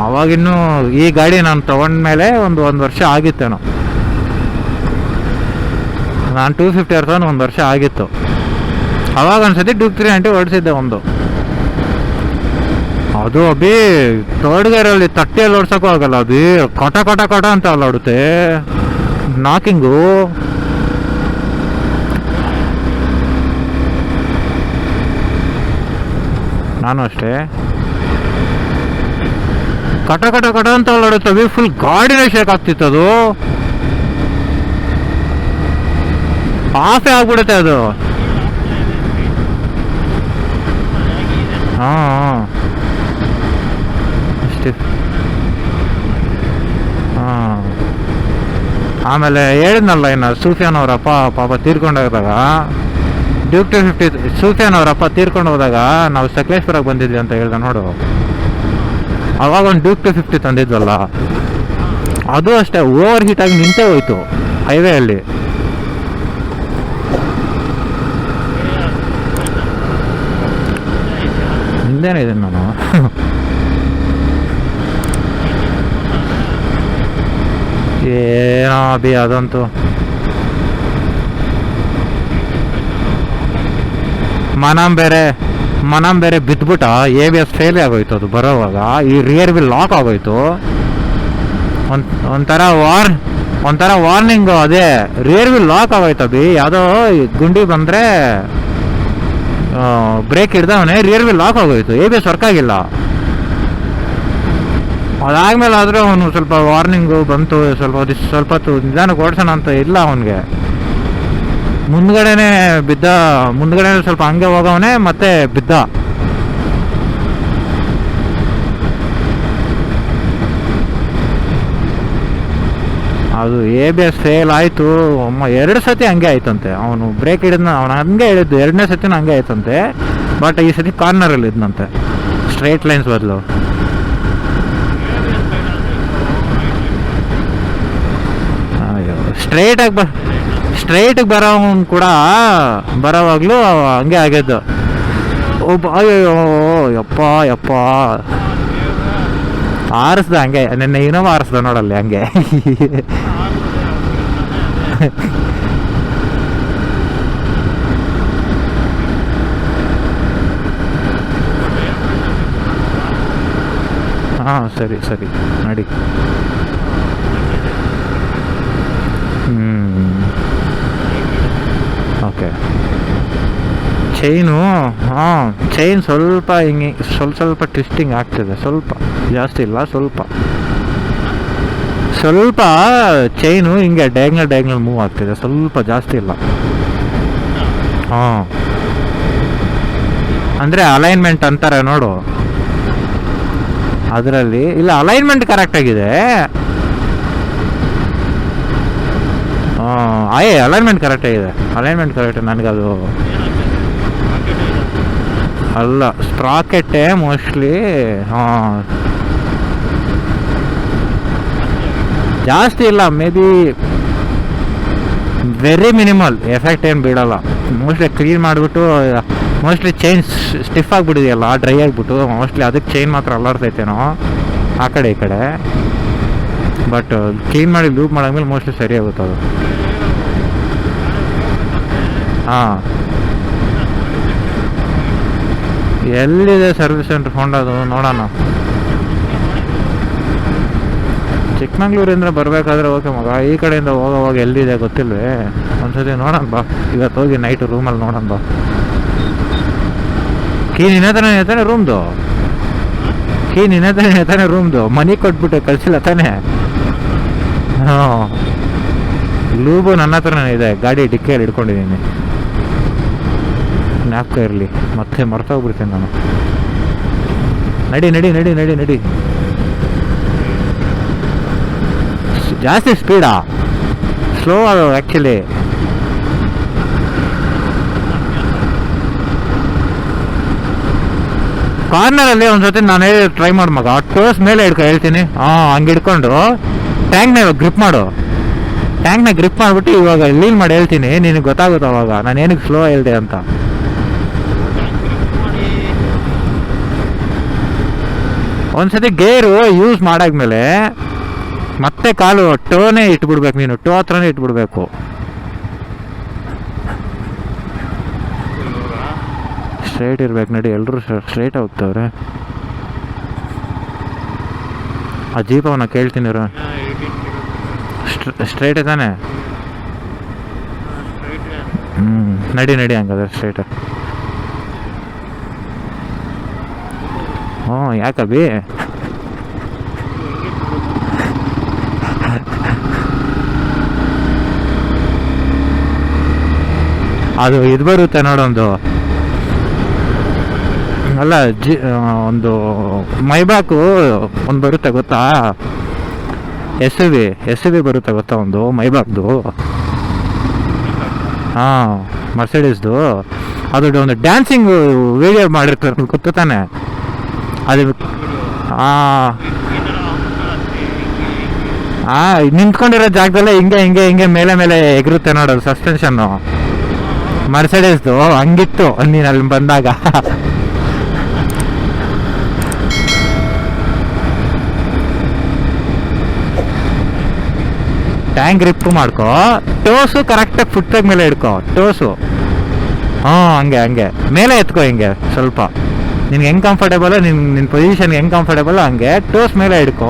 ಅವಾಗಿನ್ನೂ ಈ ಗಾಡಿ ನಾನು ತೊಗೊಂಡ್ಮೇಲೆ ಒಂದು ವರ್ಷ ಆಗಿತ್ತೇನೋ. ನಾನು 250 ಇರ್ತಾನೆ, 1 ವರ್ಷ ಆಗಿತ್ತು. ಅವಾಗ ಒಂದ್ಸತಿ ಡ್ಯೂಕ್ 390 ಓಡಿಸಿದ್ದೆ ಒಂದು. ಅದು ಅಭಿ ಥರ್ಡ್ ಗೇರಲ್ಲಿ ತಟ್ಟೆಯಲ್ಲಿ ಓಡ್ಸೋಕ್ಕೂ ಆಗಲ್ಲ ಅಭಿ, ಕಟ ಕಟ ಕಟ ಅಂತ ಅಲ್ಲಾಡುತ್ತೆ ನಾಕಿಂಗು. ನಾನು ಅಷ್ಟೇ ಕಟ ಕಟ ಕಟ ಅಂತ ಅಲ್ಲಾಡುತ್ತೆ ಅಭಿ, ಫುಲ್ ಗಾಡಿನೇ ಶೇಕ್ ಆಗ್ತಿತ್ತು. ಅದು ಆಫೇ ಆಗ್ಬಿಡುತ್ತೆ ಅದು. ಹಾಂ ಅಷ್ಟೇ. ಹಾಂ ಆಮೇಲೆ ಹೇಳಿದ್ನಲ್ಲ ಇನ್ನು ಸೂಫಿಯಾನ್ ಅವರಪ್ಪ ಪಾಪ ತೀರ್ಕೊಂಡೋದಾಗ, ಡ್ಯೂಕ್ 250 ಸೂಫಿಯಾನ್ ಅವರಪ್ಪ ತೀರ್ಕೊಂಡು ಹೋದಾಗ ನಾವು ಸಕಲೇಶ್ಪುರಕ್ಕೆ ಬಂದಿದ್ವಿ ಅಂತ ಹೇಳ್ದೆ ನೋಡು. ಅವಾಗ ಒಂದು ಡ್ಯೂಕ್ 250 ತಂದಿದ್ವಲ್ಲ, ಅದು ಅಷ್ಟೇ ಓವರ್ ಹೀಟ್ ಆಗಿ ನಿಂತೇ ಹೋಯ್ತು ಹೈವೇ ಅಲ್ಲಿ. ಹಿಂದೇನೆ ಇದ್ದೀನಿ ನಾನು. ಏನೋ ಅಭಿ ಅದಂತೂ ಮನಂ ಬೇರೆ ಬಿದ್ದುಬಿಟ್ಟ. ABS ಫೇಲ್ ಆಗೋಯ್ತು ಅದು ಬರೋವಾಗ. ಈ ರಿಯರ್ ವಿಲ್ ಲಾಕ್ ಆಗೋಯ್ತು. ಒಂಥರ ವಾರ್ನಿಂಗು. ಅದೇ ರಿಯರ್ ವಿಲ್ ಲಾಕ್ ಆಗೋಯ್ತು ಅಭಿ. ಯಾವುದೋ ಗುಂಡಿ ಬಂದರೆ ಬ್ರೇಕ್ ಹಿಡ್ದವನೇ ರಿಯರ್ ವಿಲ್ ಲಾಕ್ ಆಗೋಯ್ತು. ABS ವರ್ಕ್ ಆಗಿಲ್ಲ. ಅದಾದ್ಮೇಲೆ ಆದರೂ ಅವನು ಸ್ವಲ್ಪ ವಾರ್ನಿಂಗು ಬಂತು, ಸ್ವಲ್ಪ ಹೊತ್ತು ನಿಧಾನಕ್ಕೆ ಓಡಿಸೋಣ ಅಂತ ಇಲ್ಲ ಅವನಿಗೆ. ಮುಂದ್ಗಡೆನೆ ಸ್ವಲ್ಪ ಹಂಗೆ ಹೋಗವನೇ ಮತ್ತೆ ಬಿದ್ದ. ಅದು ABS ಫೇಲ್ ಆಯಿತು. 2 ಸತಿ ಹಂಗೆ ಆಯ್ತಂತೆ. ಅವನು ಬ್ರೇಕ್ ಹಿಡಿದ್ನ, ಅವನು ಹಂಗೆ ಹೇಳಿದ್ದು 2ನೇ ಸತಿನೂ ಹಂಗೆ ಆಯ್ತಂತೆ. ಬಟ್ ಈ ಸತಿ ಕಾರ್ನರಲ್ಲಿ ಇದ್ನಂತೆ, ಸ್ಟ್ರೈಟ್ ಲೈನ್ಸ್ ಬದಲು. ಸ್ಟ್ರೈಟಿಗೆ ಬರೋವನು ಕೂಡ ಬರೋವಾಗಲೂ ಹಂಗೆ ಆಗಿದ್ದು. ಅಯ್ಯೋ ಯಪ್ಪ ಆರಿಸ್ದ ಹಂಗೆ. ನಿನ್ನೆ ಇನ್ನೋವ ಆರಿಸ್ದ ನೋಡಲ್ಲಿ ಹಂಗೆ. ಹಾಂ ಸರಿ ನಡಿ. ಓಕೆ. ಚೈನು ಚೈನ್ ಸ್ವಲ್ಪ ಹಿಂಗೆ ಸ್ವಲ್ಪ ಟ್ವಿಸ್ಟಿಂಗ್ ಆಗ್ತಿದೆ. ಸ್ವಲ್ಪ ಜಾಸ್ತಿ ಇಲ್ಲ, ಸ್ವಲ್ಪ ಚೈನು ಹಿಂಗೆ ಡಯಾಗ್ನಲ್ ಮೂವ್ ಆಗ್ತಿದೆ, ಸ್ವಲ್ಪ ಜಾಸ್ತಿ ಇಲ್ಲ. ಹಾಂ ಅಂದರೆ ಅಲೈನ್ಮೆಂಟ್ ಅಂತಾರೆ ನೋಡು, ಅದರಲ್ಲಿ ಇಲ್ಲ. ಅಲೈನ್ಮೆಂಟ್ ಕರೆಕ್ಟಾಗಿದೆ. ಅಲೈನ್ಮೆಂಟ್ ಕರೆಕ್ಟಾಗಿದೆ. ನನಗದು ಅಲ್ಲ, ಸ್ಪ್ರಾಕೆಟ್ಟೇ ಮೋಸ್ಟ್ಲಿ. ಜಾಸ್ತಿ ಇಲ್ಲ, may be very minimal effect ಏನು ಬೀಳಲ್ಲ. ಮೋಸ್ಟ್ಲಿ ಕ್ಲೀನ್ ಮಾಡಿಬಿಟ್ಟು ಮೋಸ್ಟ್ಲಿ ಚೈನ್ ಸ್ಟಿಫ್ ಆಗಿಬಿಟ್ಟಿದೆಯಲ್ಲ, ಡ್ರೈ ಆಗಿಬಿಟ್ಟು ಮೋಸ್ಟ್ಲಿ ಅದಕ್ಕೆ ಚೈನ್ ಮಾತ್ರ ಅಲ್ಲಾಡ್ತೈತೇನೋ ಆ ಕಡೆ ಈ ಕಡೆ. ಬಟ್ ಕ್ಲೀನ್ ಮಾಡಿ ಲೂಪ್ ಮಾಡಾದ್ಮೇಲೆ ಮೋಸ್ಟ್ಲಿ ಸರಿ ಆಗುತ್ತೆ ಅದು. ಹಾಂ ಎಲ್ಲಿದೆ ಸರ್ವಿಸ್ ಸೆಂಟ್ರ್ ಹೊಂಡದು ನೋಡೋಣ. ಚಿಕ್ಕಮಂಗ್ಳೂರಿಂದ ಬರಬೇಕಾದ್ರೆ ಓಕೆ ಮಗ, ಈ ಕಡೆಯಿಂದ ಹೋಗೋವಾಗ ಎಲ್ಲಿದೆ ಗೊತ್ತಿಲ್ವೇ? ಒಂದ್ಸತಿ ನೋಡೋಣ ಬಾ, ಇವತ್ತು ಹೋಗಿ ನೈಟು ರೂಮಲ್ಲಿ ನೋಡೋಣ ಬಾ. ಕೀ ನಿನ್ನ ರೂಮ್ದು ರೂಮ್ದು ಮನಿ ಕೊಟ್ಬಿಟ್ಟು ಕಳಿಸಿಲ್ಲ ತಾನೆ? ಹಾಂ, ಲೂಬು ನನ್ನ ಹತ್ರನೇ ಇದೆ, ಗಾಡಿ ಡಿಕ್ಕಿಯಲ್ಲಿ ಇಟ್ಕೊಂಡಿದ್ದೀನಿ. ಜ್ಞಾಪಕ ಇರಲಿ, ಮತ್ತೆ ಮರ್ತೋಗ್ಬಿಡ್ತೀನಿ ನಾನು. ನಡಿ. ಜಾಸ್ತಿ ಸ್ಪೀಡಾ? ಸ್ಲೋ ಅದು ಆ್ಯಕ್ಚುಲಿ. ಕಾರ್ನರಲ್ಲಿ ಒಂದ್ಸತಿ ನಾನು ಟ್ರೈ ಮಾಡಿ ಮಗ, ಟೋಸ್ ಮೇಲೆ ಹೇಳ್ತೀನಿ. ಹಂಗೆ ಹಿಡ್ಕೊಂಡು ಟ್ಯಾಂಕ್ನ ಗ್ರಿಪ್ ಮಾಡು. ಟ್ಯಾಂಕ್ನ ಗ್ರಿಪ್ ಮಾಡಿಬಿಟ್ಟು ಇವಾಗ ಲೀನ್ ಮಾಡಿ ಹೇಳ್ತೀನಿ, ನಿನಗೆ ಗೊತ್ತಾಗುತ್ತೆ ಅವಾಗ ನಾನು ಏನಕ್ಕೆ ಸ್ಲೋ ಹೇಳಿದೆ ಅಂತ. ಒಂದ್ಸತಿ ಗೇರು ಯೂಸ್ ಮಾಡಾದ್ಮೇಲೆ ಮತ್ತೆ ಕಾಲು ಟೋನೇ ಇಟ್ಬಿಡ್ಬೇಕು, ನೀನು ಟೋ ಹತ್ರನೇ ಇಟ್ಬಿಡ್ಬೇಕು. ಸ್ಟ್ರೈಟ್ ಇರ್ಬೇಕು ನಡಿ, ಎಲ್ಲರೂ ಸ್ಟ್ರೈಟ್ ಹೋಗ್ತವ್ರೆ. ಆ ಜೀಪ್ ಅವನ ಕೇಳ್ತೀನಿ ಸ್ಟ್ರೈಟ್ ತಾನೆ. ನಡಿ ನಡಿ ಹಂಗಾದ್ರೆ ಸ್ಟ್ರೈಟ್. ಹ್ಞೂ ಯಾಕಬಿ ಅದು ಇದು ಬರುತ್ತೆ ನೋಡೊಂದು, ಅಲ್ಲ ಒಂದು ಮೈಬಾಕು ಒಂದು ಬರುತ್ತೆ ಗೊತ್ತಾ, ಎಸ್ ವಿ ಬರುತ್ತೆ ಗೊತ್ತಾ ಒಂದು ಮೈಬಾಕ್ದು. ಹಾಂ ಮರ್ಸಿಡೀಸ್ದು, ಅದು ಒಂದು ಡ್ಯಾನ್ಸಿಂಗ್ ವಿಡಿಯೋ ಮಾಡಿರ್ತಾರೆ ಗೊತ್ತು ತಾನೆ ಅದು. ನಿಂತ್ಕೊಂಡಿರೋ ಜಾಗದಲ್ಲೇ ಹಿಂಗೆ ಹಿಂಗೆ ಹಿಂಗೆ ಮೇಲೆ ಮೇಲೆ ಎಗರುತ್ತೆ ನೋಡೋದು ಸಸ್ಪೆನ್ಷನ್ನು ಮರ್ಸಿಡೀಸ್ದು. ಹಂಗಿತ್ತು ನೀನು ಅಲ್ಲಿ ಬಂದಾಗ. ಟ್ಯಾಂಕ್ ಗ್ರಿಪ್ ಮಾಡ್ಕೋ, ಟೋಸು ಕರೆಕ್ಟಾಗಿ ಫುಟ್ಪಾತ್ ಮೇಲೆ ಇಡ್ಕೋ ಟೋಸು. ಹಂಗೆ ಹಂಗೆ ಮೇಲೆ ಎತ್ಕೋ, ಹಿಂಗೆ ಸ್ವಲ್ಪ ನಿನ್ಗೆ ಹೆಂಗೆ ಕಂಫರ್ಟೇಬಲು, ನಿನ್ನ ಪೊಸಿಷನ್ಗೆ ಹೆಂಗೆ ಕಂಫರ್ಟೇಬಲು ಹಂಗೆ ಟೋಸ್ ಮೇಲೆ ಇಡ್ಕೋ.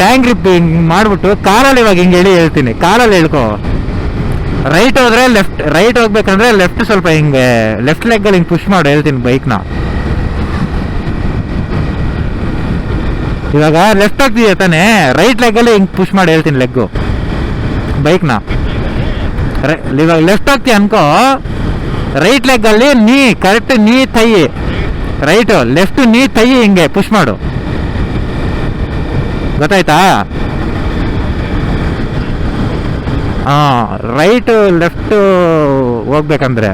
ಟ್ಯಾಂಕ್ ಗ್ರಿಪ್ ಹಿಂಗೆ ಮಾಡಿಬಿಟ್ಟು ಕಾರಲ್ಲಿ ಇವಾಗ ಹಿಂಗೆ ಹೇಳ್ತೀನಿ, ಕಾರಲ್ಲಿ ಇಳ್ಕೋ. ರೈಟ್ ಹೋದ್ರೆ ರೈಟ್ ಹೋಗ್ಬೇಕಂದ್ರೆ ಲೆಫ್ಟ್ ಸ್ವಲ್ಪ ಹಿಂಗೆ ಲೆಫ್ಟ್ ಲೆಗ್ಗಲ್ಲಿ ಹಿಂಗೆ ಪುಷ್ ಮಾಡು ಹೇಳ್ತೀನಿ ಬೈಕ್ನ. ಇವಾಗ ಲೆಫ್ಟ್ ಹೋಗ್ತಿದ್ಯಾ ತಾನೆ, ರೈಟ್ ಲೆಗ್ಗಲ್ಲಿ ಹಿಂಗೆ ಪುಷ್ ಮಾಡಿ ಹೇಳ್ತೀನಿ ಲೆಗ್ಗು ಬೈಕ್ನ. ಇವಾಗ ಲೆಫ್ಟ್ ಹೋಗ್ತೀಯ ಅನ್ಕೋ, ರೈಟ್ ಲೆಗ್ಗಲ್ಲಿ ನೀ ಕರೆಕ್ಟ್ ನೀ ತೈ ರೈಟು, ಲೆಫ್ಟ್ ನೀ ತೈ ಹಿಂಗೆ ಪುಷ್ ಮಾಡು, ಗೊತ್ತಾಯ್ತಾ? ರೈಟು ಲೆಫ್ಟು ಹೋಗ್ಬೇಕಂದ್ರೆ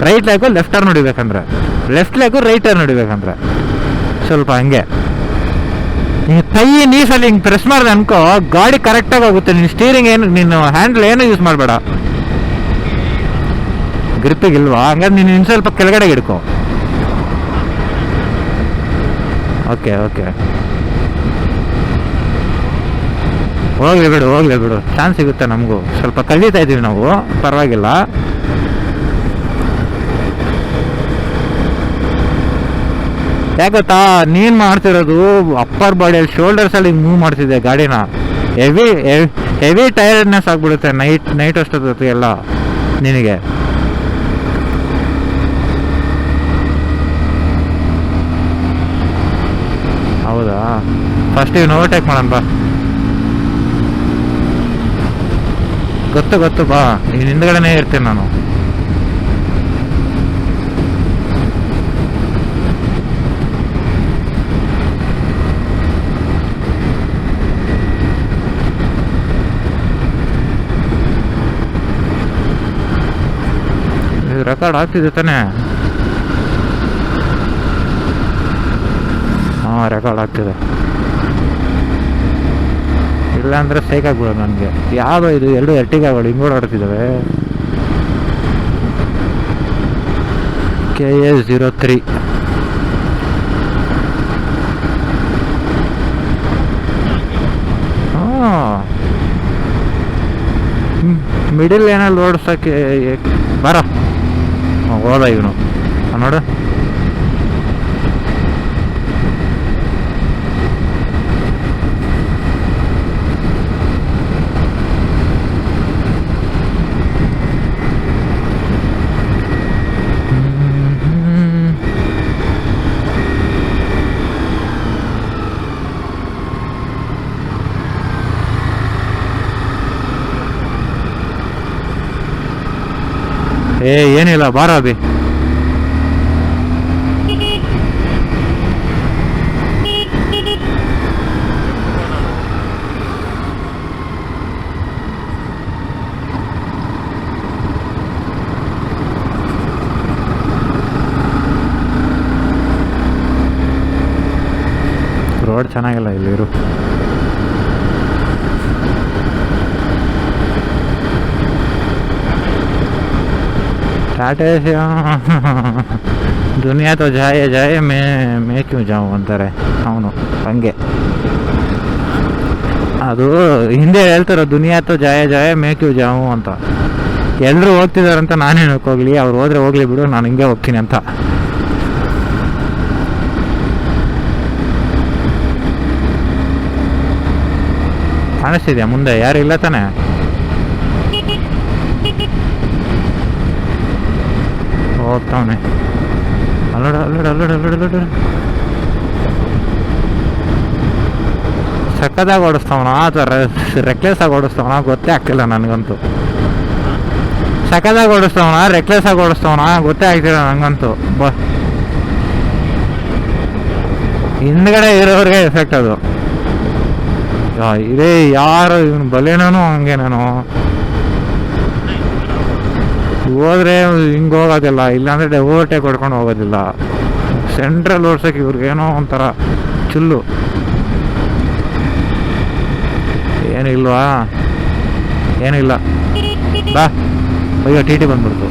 ರೈಟ್ ಲೆಗು ಲೆಫ್ಟ್ ಟರ್ನ್ ಹೊಡಿಬೇಕಂದ್ರೆ, ಲೆಫ್ಟ್ ಲೆಗು ರೈಟ್ ಟರ್ನ್ ಹೊಡಿಬೇಕಂದ್ರೆ ಸ್ವಲ್ಪ ಹಂಗೆ ನೀನು ಕೈ ನೀಸಲ್ಲಿ ಹಿಂಗೆ ಪ್ರೆಸ್ ಮಾಡಿದೆ ಅನ್ಕೋ, ಗಾಡಿ ಕರೆಕ್ಟಾಗಿ ಹೋಗುತ್ತೆ. ನೀನು ಸ್ಟೀರಿಂಗ್ ಏನು, ನೀನು ಹ್ಯಾಂಡ್ಲ್ ಏನು ಯೂಸ್ ಮಾಡಬೇಡ, ಗ್ರಿಪ್ಪಿಗಿಲ್ವಾ ಹಂಗಾದ್ರೆ ನೀನು ಇನ್ನು ಸ್ವಲ್ಪ ಕೆಳಗಡೆ ಹಿಡ್ಕೋ. ಓಕೆ ಓಕೆ, ಹೋಗ್ಲಿ ಬಿಡು, ಚಾನ್ಸ್ ಸಿಗುತ್ತೆ ನಮಗೂ. ಸ್ವಲ್ಪ ಕಲಿತಾ ಇದ್ದೀವಿ ನಾವು, ಪರವಾಗಿಲ್ಲ. ಯಾಕತ್ತಾ ನೀನು ಮಾಡ್ತಿರೋದು ಅಪ್ಪರ್ ಬಾಡಿಯಲ್ಲಿ ಶೋಲ್ಡರ್ಸಲ್ಲಿ ಮೂವ್ ಮಾಡ್ತಿದ್ದೆ ಗಾಡಿನ, ಹೆವಿ ಟೈರ್ಡ್ನೆಸ್ ಆಗಿಬಿಡುತ್ತೆ ನೈಟ್ ಅಷ್ಟೊತ್ತು ಎಲ್ಲ ನಿನಗೆ. ಹೌದಾ, ಫಸ್ಟ್ ಇವನು ಓವರ್ಟೇಕ್ ಮಾಡೋಣ ಬಾ. ಗೊತ್ತು ಬಾ, ಈಗ ಹಿಂದ್ಗಡೆನೇ ಇರ್ತೀನಿ ನಾನು. ರೆಕಾರ್ಡ್ ಆಗ್ತಿದೆ ತಾನೆ? ರೆಕಾರ್ಡ್ ಆಗ್ತಿದೆ. ಇಲ್ಲಾಂದ್ರೆ ಸೇಕ್ ಆಗ್ಬಿಡೋದು ನನಗೆ. ಯಾವುದೋ ಇದು ಎರಡು ಎರ್ಟಿಗಾಗಳು ಹಿಂಗೆ ಓಡಾಡ್ತಿದ್ದಾವೆ. KA03 ಮಿಡಿಲ್ ಏನಲ್ಲಿ ಓಡಿಸೋಕ್ಕೆ ಬರ ಹೋದ ಇವನು ನೋಡು. ಏನಿಲ್ಲ ಬಾರ ಅಭಿ. ರೋಡ್ ಚೆನ್ನಾಗಿಲ್ಲ ಇಲ್ಲಿರು. ಟಾಟಾ ದುನಿಯಾ ತೋ ಜಾಯೇ ಜಾಯೇ ಮೇ ಕ್ಯೂ ಜಾವು ಅಂತಾರೆ ಅವನು ಹಂಗೆ. ಅದು ಹಿಂದೆ ಹೇಳ್ತಾರೋ ದುನಿಯಾ ತೋ ಜಾಯೇ ಜಾಯೇ ಮೇ ಕ್ಯೂ ಜಾವು ಅಂತ. ಎಲ್ಲರೂ ಹೋಗ್ತಿದಾರಂತ ನಾನೇನಕ್ಕೆ ಹೋಗ್ಲಿ, ಅವ್ರು ಹೋದ್ರೆ ಹೋಗ್ಲಿ ಬಿಡು, ನಾನು ಹಿಂಗೆ ಹೋಗ್ತೀನಿ ಅಂತ. ಕಾಣಿಸ್ತಿದ್ಯಾ ಮುಂದೆ ಯಾರು ಇಲ್ಲ ತಾನೆ? ಹೋಗ್ತಾವನೆ. ಅಲ್ಲೋಡ ಅಲ್ಲೋಡ ಅಲ್ಲೋಡ ಅಲ್ಲೋಡ ಅಲ್ಲೋಡ. ಸಕ್ಕದಾಗಿ ಓಡಿಸ್ತಾವಣ ಅಥವಾ ರೆಕ್ಲೆಸ್ ಆಗಿ ಓಡಿಸ್ತಾವಣ ಗೊತ್ತೇ ಆಗ್ತಿಲ್ಲ ನನಗಂತೂ. ಸಕ್ಕದಾಗಿ ಓಡಿಸ್ತಾವಣ ರೆಕ್ಲೆಸ್ ಆಗಿ ಓಡಿಸ್ತಾವಣ ಗೊತ್ತೇ ಆಗ್ತಿಲ್ಲ ನನಗಂತೂ. ಹಿಂದ್ಗಡೆ ಇರೋರಿಗೆ ಎಫೆಕ್ಟ್ ಅದು. ಇದೇ ಯಾರು ಇವನು ಬಲೇನೋ ಹಂಗೇನೇನೋ ಹೋದ್ರೆ ಹಿಂಗೆ ಹೋಗೋದಿಲ್ಲ, ಇಲ್ಲಾಂದ್ರೆ ಓವರ್ಟೇಕ್ ಹೊಡ್ಕೊಂಡು ಹೋಗೋದಿಲ್ಲ. ಸೆಂಟ್ರಲ್ ಓಡ್ಸೋಕೆ ಇವ್ರಿಗೇನೋ ಒಂಥರ ಚುಲ್ಲು. ಏನಿಲ್ವಾ? ಏನಿಲ್ಲ ಬಾ. ಅಯ್ಯೋ ಟಿ ಟಿ ಬಂದ್ಬಿಡ್ತು.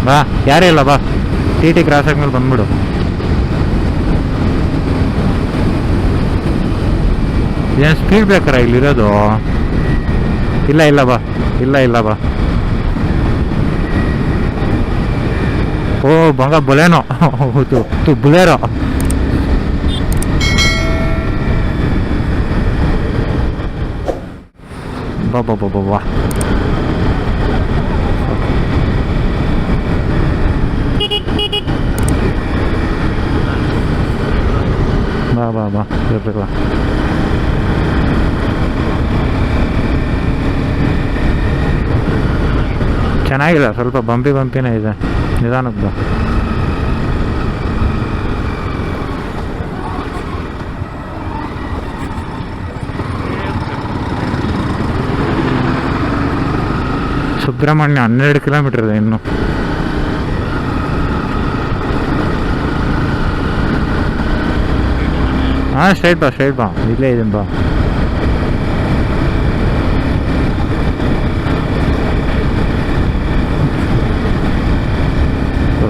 ಬಾ, ಯಾರೇ ಇಲ್ಲ ಬಾ. ಟಿ ಟಿ ಕ್ರಾಸ್ ಆದ್ಮೇಲೆ ಬಂದ್ಬಿಡು. ಏನು ಸ್ಪೀಡ್ ಬ್ರೇಕರ ಇಲ್ಲಿರೋದು? ಇಲ್ಲ ಇಲ್ಲ ಬಾ, ಇಲ್ಲ ಇಲ್ಲ ಬಾ. ಓ ಬಂಗ ಬೊಲೇನೋ ಬುಲೇರೋ. ಬಾ ಬಾ ಬಾ ಬಾ ಬಾ. ಬಾ ಬಾ ಬಾ ಬಾ. ಚೆನ್ನಾಗಿಲ್ಲ, ಸ್ವಲ್ಪ ಬಂಪಿನೇ ಇದೆ. ನಿಧಾನಕ್ಕೆ ಬಾ. ಸುಬ್ರಹ್ಮಣ್ಯ 12 ಕಿಲೋಮೀಟರ್ ಇದೆ ಇನ್ನು. ಹಾಂ ಸ್ಟ್ರೈಟ್ ಬಾ, ಇಲ್ಲೇ ಇದೀನಿ ಬಾ.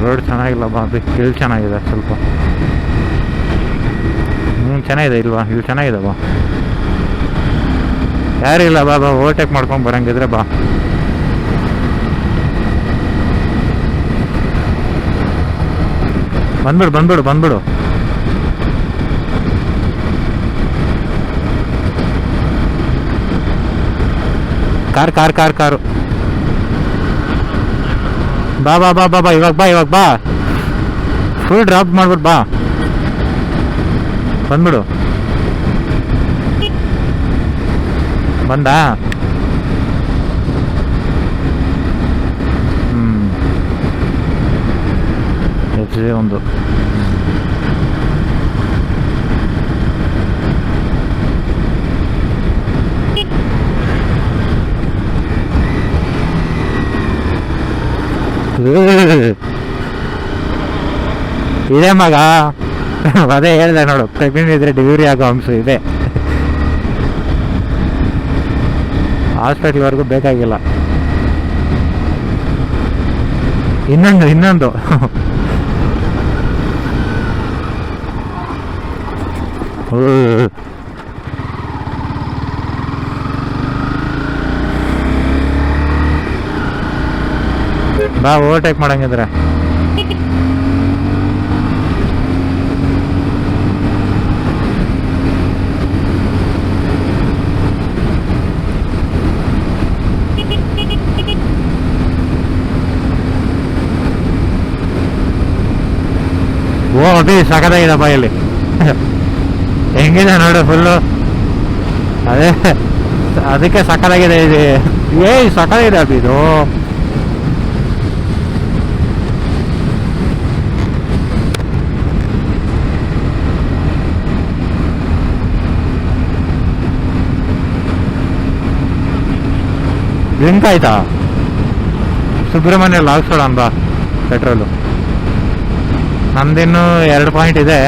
ರೋಡ್ ಚೆನ್ನಾಗಿಲ್ಲ ಬಾ. ಇಲ್ಲಿ ಚೆನ್ನಾಗಿದೆ ಸ್ವಲ್ಪ. ಚೆನ್ನಾಗಿದೆ ಇಲ್ವಾ? ಇಲ್ಲಿ ಚೆನ್ನಾಗಿದೆ ಬಾ. ಯಾರಿಲ್ಲ ಬಾ ಬಾ. ಓವರ್ಟೇಕ್ ಮಾಡ್ಕೊಂಡು ಬರಂಗಿದ್ರೆ ಬಾ. ಬಂದ್ಬಿಡು. ಕಾರು ಬಾ ಬಾ ಬಾ ಬಾ ಬಾ. ಇವಾಗ ಬಾ. ಫುಲ್ ಡ್ರಾಪ್ ಮಾಡ್ಬಿಟ್ಟು ಬಾ. ಬಂದ್ಬಿಡು. ಬಂದಾ? ಹೆಚ್ಚಿದೆ ಒಂದು. ಇದೇ ಮಗ, ಅದೇ ಹೇಳ್ದೆ ನೋಡು, ಪ್ರೆಗ್ನೆಂಟ್ ಇದ್ರೆ ಡೆಲಿವರಿ ಆಗೋ ಅಂಶ ಇದೆ. ಹಾಸ್ಪಿಟ್ಲ್ವರೆಗೂ ಬೇಕಾಗಿಲ್ಲ. ಇನ್ನೊಂದು ಬಾ. ಓವರ್ಟೇಕ್ ಮಾಡಂಗಿದ್ರೆ ಓ ಅಭಿ ಸಖತ್ತಾಗಿದೆ ಬಾ. ಇಲ್ಲಿ ಹೆಂಗಿದೆ ನೋಡು ಫುಲ್ಲು. ಅದಕ್ಕೆ ಸಖತ್ತಾಗಿದೆ ಇದು. ಸಖತ್ತಾಗಿದೆ ಅಭಿ ಇದು. ಬ್ಲಿಂಕ್ ಆಯ್ತಾ? ಸುಬ್ರಹ್ಮಣ್ಯ ಲಾಗ್ಸೋಣ ಬಾ. ಪೆಟ್ರೋಲು ನಂದಿನ್ನು 2 ಪಾಯಿಂಟ್ ಇದೆ.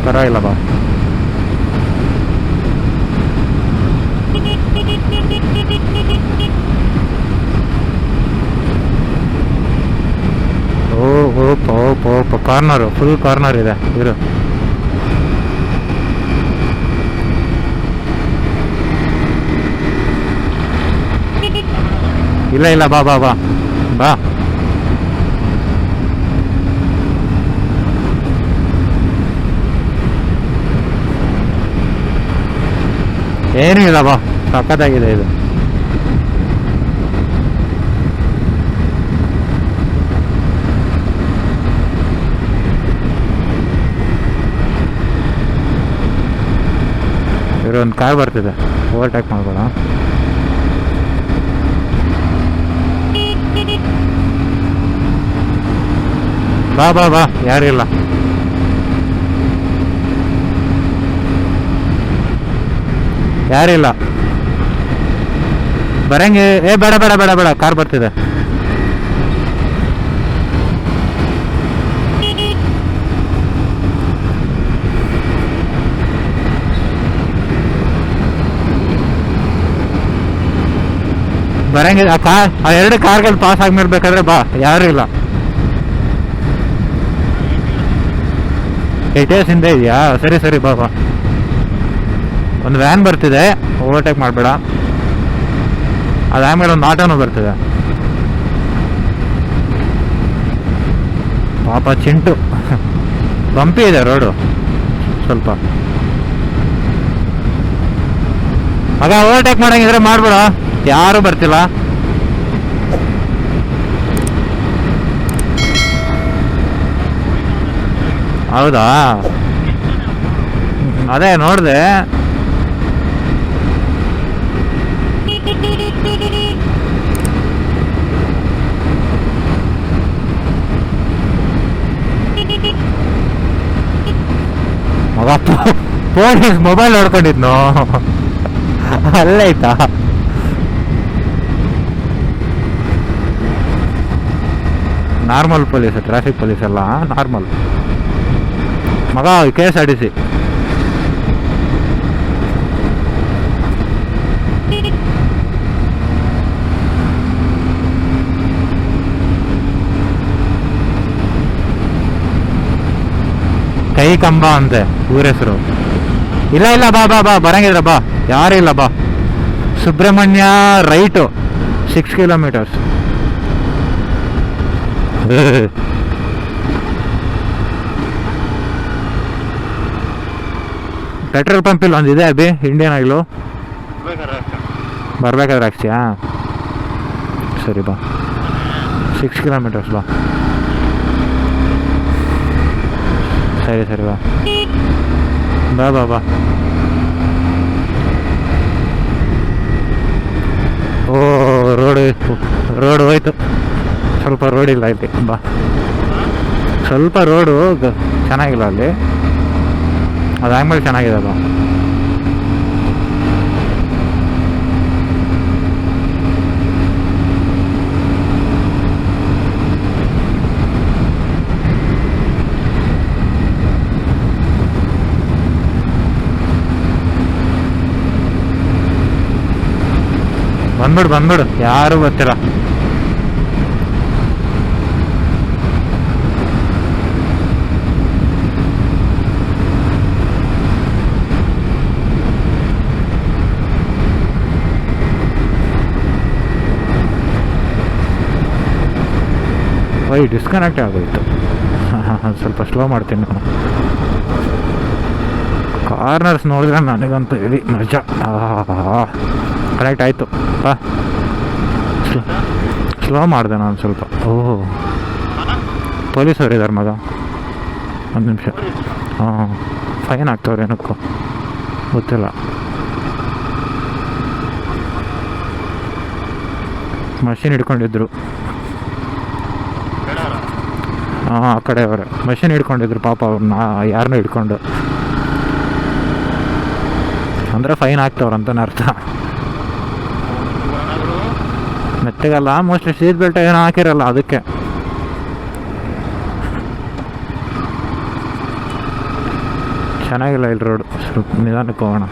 ಪರವಾಗಿಲ್ಲ ಬಾ. ಓ ಕಾರ್ನರು, ಫುಲ್ ಕಾರ್ನರ್ ಇದೆ ಇರು. ಇಲ್ಲ ಬಾ ಬಾ ಬಾ ಬಾ. ಏನೂ ಇಲ್ಲ ಬಾ, ಸಖತ್ತಾಗಿದೆ ಇದು. ಒಂದು ಕಾರ್ ಬರ್ತಿದೆ, ಓವರ್ಟೇಕ್ ಮಾಡ್ಬೋಣ. ಬಾ ಬಾ ಬಾ, ಯಾರಿಲ್ಲ. ಯಾರಿಲ್ಲ ಬರಂಗೆ. ಬೇಡ ಬೇಡ ಬೇಡ ಬೇಡ, ಕಾರ್ ಬರ್ತಿದೆ. ಬರಂಗೆ ಆ ಎರಡು ಕಾರ್ಗಳು ಪಾಸ್ ಆಗ್ಮಿರ್ಬೇಕಾದ್ರೆ ಬಾ, ಯಾರು ಇಲ್ಲ. ATS ಹಿಂದೆ ಇದೆಯಾ? ಸರಿ ಸರಿ ಬಾ ಬಾ. ಒಂದು ವ್ಯಾನ್ ಬರ್ತಿದೆ, ಓವರ್ಟೇಕ್ ಮಾಡಬೇಡ. ಅದಾದ್ಮೇಲೆ ಒಂದು ಆಟೋನು ಬರ್ತಿದೆ. ಪಾಪ ಚಿಂಟು, ಬಂಪಿ ಇದೆ ರೋಡು ಸ್ವಲ್ಪ. ಆಗ ಓವರ್ಟೇಕ್ ಮಾಡಂಗಿದ್ರೆ ಮಾಡ್ಬೇಡ, ಯಾರು ಬರ್ತಿಲ್ಲ. ಹೌದಾ? ಅದೇ ನೋಡಿದೆ. ಮಗ ಪೊಲೀಸ್ ಮೊಬೈಲ್ ನೋಡ್ಕೊಂಡಿದ್ನು ಅಲ್ಲೈತಾ? ನಾರ್ಮಲ್ ಪೊಲೀಸ್, ಟ್ರಾಫಿಕ್ ಪೊಲೀಸ್ ಅಲ್ಲ, ನಾರ್ಮಲ್. ಮಗ KSRTC. ಕೈ ಕಂಬ ಅಂತೆ ಊರ ಹೆಸರು. ಇಲ್ಲ ಬಾ ಬಾ ಬಾ, ಬರಂಗಿದ್ರ ಬಾ, ಯಾರು ಇಲ್ಲ ಬಾ. Subramanya right 6 kilometres. Petrol pump ಇಲ್ಲಿ ಒಂದಿದೆ ಅಭಿ, ಇಂಡಿಯನ್ ಆಯಿಲು. ಬರ್ಬೇಕಾದ್ರೆ ಹಾಕ್ಸಿಯಾ? ಸರಿ ಬಾ, 6 ಕಿಲೋಮೀಟರ್ಸ್ ಬಾ. ಸರಿ ಸರಿ ಬಾ ಬಾ ಬಾ ಬಾ. ಓ ರೋಡು ಹೋಯ್ತು, ಸ್ವಲ್ಪ ರೋಡಿಲ್ಲ ಇಲ್ಲಿ ಬಾ. ಸ್ವಲ್ಪ ರೋಡು ಚೆನ್ನಾಗಿಲ್ಲ ಅಲ್ಲಿ, ಅದಾದ್ಮೇಲೆ ಚೆನ್ನಾಗಿದೆ ಬಾ. ಬಂದ್ಬಿಡು, ಯಾರು ಬರ್ತೀರ. ಡಿಸ್ಕನೆಕ್ಟ್ ಆಗೋಯ್ತು. ಸ್ವಲ್ಪ ಸ್ಲೋ ಮಾಡ್ತೀನಿ ನಾನು. ಕಾರ್ನರ್ಸ್ ನೋಡಿದ್ರೆ ನನಗಂತೂ ಹೇಳಿ ಮಜಾ. ಕನೆಕ್ಟ್ ಆಯಿತು ಬಾ. ಸ್ಲೋ ಮಾಡಿದೆ ನಾನು ಸ್ವಲ್ಪ. ಓಹ್, ಪೊಲೀಸವ್ರು ಇದ್ದಾರೆ ಮಗ. ಒಂದು ನಿಮಿಷ. ಹಾಂ, ಫೈನ್ ಆಗ್ತವ್ರೆ ಏನಕ್ಕೂ ಗೊತ್ತಿಲ್ಲ. ಮಷಿನ್ ಹಿಡ್ಕೊಂಡಿದ್ರು. ಹಾಂ, ಆ ಕಡೆ ಅವರೇ ಮಷಿನ್ ಹಿಡ್ಕೊಂಡಿದ್ರು ಪಾಪ. ಅವ್ರನ್ನ ಯಾರನ್ನೂ ಹಿಡ್ಕೊಂಡು ಅಂದರೆ ಫೈನ್ ಆಗ್ತವ್ರಂತ ಅರ್ಥ. ಮೆತ್ತಗಲ್ಲ, ಮೋಸ್ಟ್ಲಿ ಸೀಟ್ ಬೆಲ್ಟ್ ಏನೋ ಹಾಕಿರಲ್ಲ ಅದಕ್ಕೆ. ಚೆನ್ನಾಗಿಲ್ಲ ಇಲ್ಲಿ ರೋಡು, ಸ್ವಲ್ಪ ನಿಧಾನಕ್ಕೆ ಹೋಗೋಣ.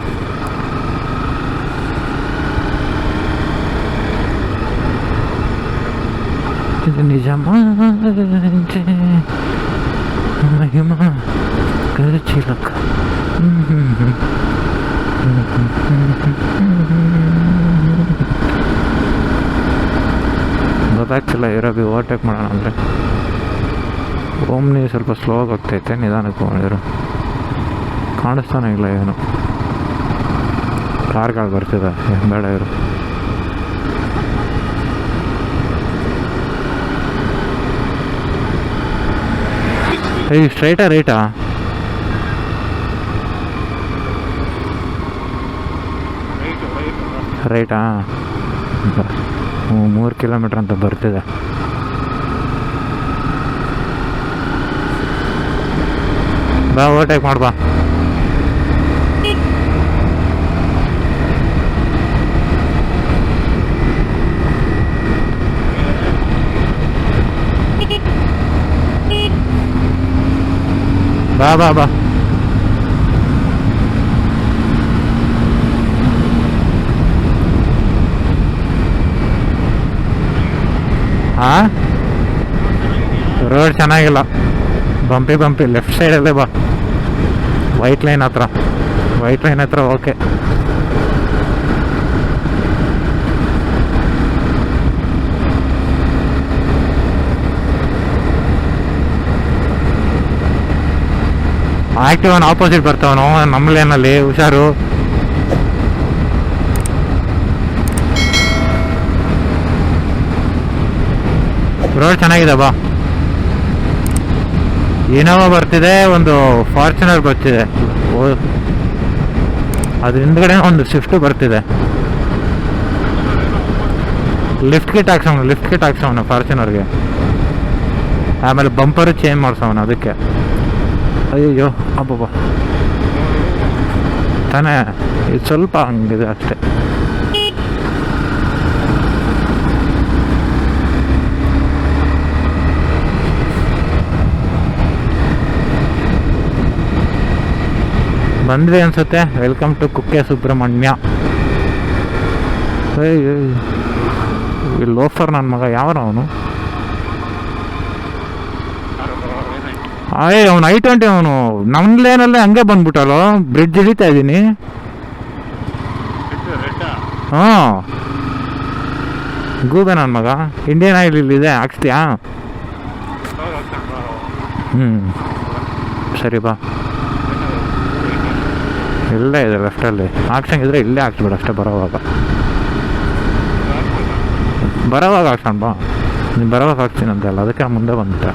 ಇದು ನಿಜ ಮಹಿಮಾ ಕರುಚಿಲಕ್ಕ. ಗೊತ್ತಾಗ್ತಿಲ್ಲ ಇರೋದು ಓವರ್ಟೇಕ್ ಮಾಡೋಣ ಅಂದರೆ. ಓಮ್ನಿ ಸ್ವಲ್ಪ ಸ್ಲೋ ಆಗಿ ಹೋಗ್ತೈತೆ, ನಿಧಾನಕ್ಕೆ ಹೋಗಿರು. ಕಾಣಿಸ್ತಾನೆ ಇಲ್ಲ ಏನು, ಕಾರ್ಗಳು ಬರ್ತಿದೆ, ಬೇಡ ಇರು. ಈ ಸ್ಟ್ರೈಟಾ ರೈಟಾ? ರೈಟಾ? 3 ಕಿಲೋಮೀಟ್ರ್ ಅಂತ ಬರ್ತಿದೆ. ಬಾ ಓವರ್ಟೇಕ್ ಮಾಡ್ಬಾ. ಬಾ ಬಾ ಬಾ. ಹಾಂ, ರೋಡ್ ಚೆನ್ನಾಗಿಲ್ಲ, ಬಂಪಿ ಲೆಫ್ಟ್ ಸೈಡಲ್ಲೇ ಬಾ. ವೈಟ್ ಲೈನ್ ಹತ್ರ ಓಕೆ. ಆಕ್ಟಿವ್ ಆಪೋಸಿಟ್ ಬರ್ತಾವನು ನಮ್ಮ ಲೇನಲ್ಲಿ, ಹುಷಾರು. ರೋಡ್ ಚೆನ್ನಾಗಿದೆ ಬಾ. ಇನೋವಾ ಬರ್ತಿದೆ, ಒಂದು ಫಾರ್ಚುನರ್ ಬರ್ತಿದೆ, ಅದು ಹಿಂದ್ಗಡೆ ಒಂದು ಸ್ವಿಫ್ಟ್ ಬರ್ತಿದೆ. ಲಿಫ್ಟ್ ಕಿಟ್ ಹಾಕ್ಸವನು ಫಾರ್ಚುನರ್ಗೆ. ಆಮೇಲೆ ಬಂಪರು ಚೇಂಜ್ ಮಾಡ್ಸವನು ಅದಕ್ಕೆ. ಅಯ್ಯೋ ಅಬ್ಬಬ್ಬ ತಾನೇ, ಇದು ಸ್ವಲ್ಪ ಹಂಗಿದೆ ಅಷ್ಟೇ. ಬಂದ್ವಿ ಅನ್ಸುತ್ತೆ. Welcome to Kukke Subramanya. Loafer ನನ್ನ ಮಗ, ಯಾವನ ಅವನು? ಅವನು I-20, ಅವನು ನಮ್ಮ ಲೇನಲ್ಲೇ ಹಂಗೆ ಬಂದ್ಬಿಟ್ಟಲ್ಲ. ಬ್ರಿಡ್ಜ್ ಹಿಡಿತಾ ಇದ್ದೀನಿ. ಹಾಂ, ಗೂಬೆ ನನ್ನ ಮಗ. ಇಂಡಿಯನ್ ಆಯಿಲ್ ಇಲ್ಲಿದೆ, ಹಾಕ್ಸ್ತೀಯಾ? ಸರಿ ಬಾ. ಇಲ್ಲೇ ಇದೆ ಲೆಫ್ಟಲ್ಲಿ, ಹಾಕ್ಸಂಗಿದ್ರೆ ಇಲ್ಲೇ ಹಾಕ್ಸ್ಬಿಡು ಅಷ್ಟೇ. ಬರೋವಾಗ ಹಾಕ್ಸೋಣ ಬಾ. ನೀನು ಬರೋವಾಗ ಹಾಕ್ತೀನಂತಲ್ಲ, ಅದಕ್ಕೆ ಮುಂದೆ ಬಂದುಬಿಟ್ಟೆ.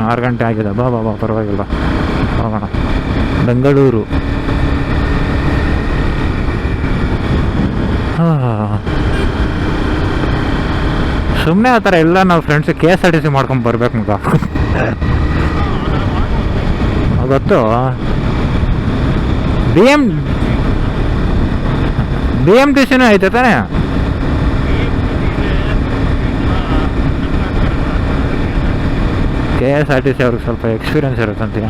6 ಗಂಟೆ ಆಗಿದೆ. ಬಾ ಬಾ ಬಾ, ಪರವಾಗಿಲ್ಲ, ಹೋಗೋಣ. ಬೆಂಗಳೂರು. ಸುಮ್ಮನೆ ಆ ಥರ ಎಲ್ಲ ನಾವು ಫ್ರೆಂಡ್ಸ್ KSRTC ಮಾಡ್ಕೊಂಡು ಬರ್ಬೇಕು ಮಗ. ಗೊತ್ತು, BMTCನೂ ಐತೆ ತಾನೇ? KSRTC ಅವ್ರಿಗೆ ಸ್ವಲ್ಪ ಎಕ್ಸ್ಪೀರಿಯನ್ಸ್ ಇರುತ್ತಂತೀಯ.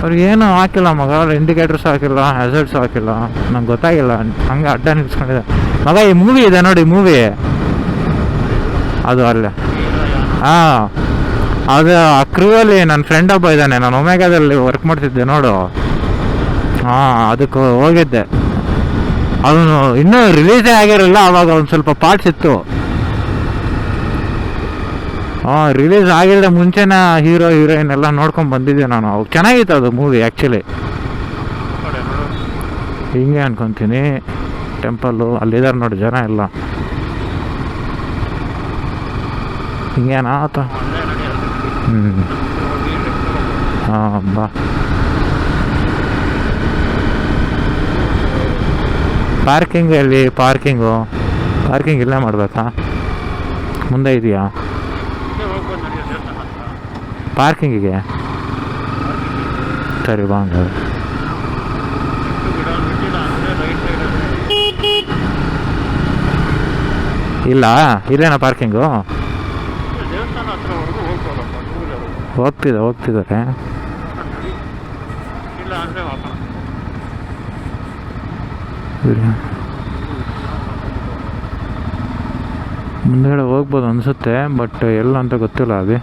ಅವ್ರಿಗೆ ಏನೂ ಹಾಕಿಲ್ಲ ಮಗ, ಇಂಡಿಕೇಟರ್ಸ್ ಹಾಕಿಲ್ಲ, ಹ್ಯಾಸರ್ಡ್ಸ್ ಹಾಕಿಲ್ಲ. ನಂಗೆ ಗೊತ್ತಾಗಿಲ್ಲ, ಹಂಗೆ ಅಡ್ಡ ನಿಲ್ಸ್ಕೊಂಡಿದೆ ಮಗ. ಈ ಮೂವಿ ಇದೆ ನೋಡಿ, ಅದು ಅಲ್ಲೇ. ಹಾಂ, ಅದು ಕ್ರೂವಲ್ಲಿ ನನ್ನ ಫ್ರೆಂಡ್ ಒಬ್ಬ ಇದ್ದಾನೆ, ನಾನು ಒಮೆಗಾದಲ್ಲಿ ವರ್ಕ್ ಮಾಡ್ತಿದ್ದೆ ನೋಡು. ಹಾಂ, ಅದಕ್ಕೆ ಹೋಗಿದ್ದೆ. ಅವನು ಇನ್ನೂ ರಿಲೀಸೇ ಆಗಿರಲಿಲ್ಲ, ಆವಾಗ ಒಂದು ಸ್ವಲ್ಪ ಪಾರ್ಟ್ಸ್ ಇತ್ತು. ಹಾಂ, ರಿಲೀಸ್ ಆಗಿಲ್ಲ ಮುಂಚೆನ ಹೀರೋಯಿನ್ ಎಲ್ಲ ನೋಡ್ಕೊಂಡು ಬಂದಿದ್ದೆ ನಾನು. ಅವಾಗ ಚೆನ್ನಾಗಿತ್ತು ಅದು ಮೂವಿ ಆ್ಯಕ್ಚುಲಿ. ಹಿಂಗೆ ಅನ್ಕೊತೀನಿ. ಟೆಂಪಲ್ಲು ಅಲ್ಲಿದ್ದಾರೆ ನೋಡಿ ಜನ ಎಲ್ಲ. ಹಿಂಗೇನಾ ಆತ? ಹಾಂ ಬಾ. ಪಾರ್ಕಿಂಗ್ ಎಲ್ಲಿ? ಪಾರ್ಕಿಂಗ್ ಇಲ್ಲೇ ಮಾಡಬೇಕಾ? ಮುಂದೆ ಇದೆಯಾ ಪಾರ್ಕಿಂಗಿಗೆ? ಸರಿ ಬಾ ಹಂಗಾದ್ರೆ. ಇಲ್ಲ ಇಲ್ಲೇನಾ ಪಾರ್ಕಿಂಗು? ದೇವಸ್ಥಾನ ಹತ್ರವರೆಗೂ ಹೋಗ್ಬೋದಪ್ಪ, ಟೂ ವೀಲರು. ಹೋಗ್ತಿದ್ದಾರೆ. ಇಲ್ಲ ಅಂದರೆ ವಾಪಸ್ ಮುಂದೆಗಡೆ ಹೋಗ್ಬೋದು ಅನಿಸುತ್ತೆ, ಬಟ್ ಎಲ್ಲ ಅಂತ ಗೊತ್ತಿಲ್ಲ ಅದು.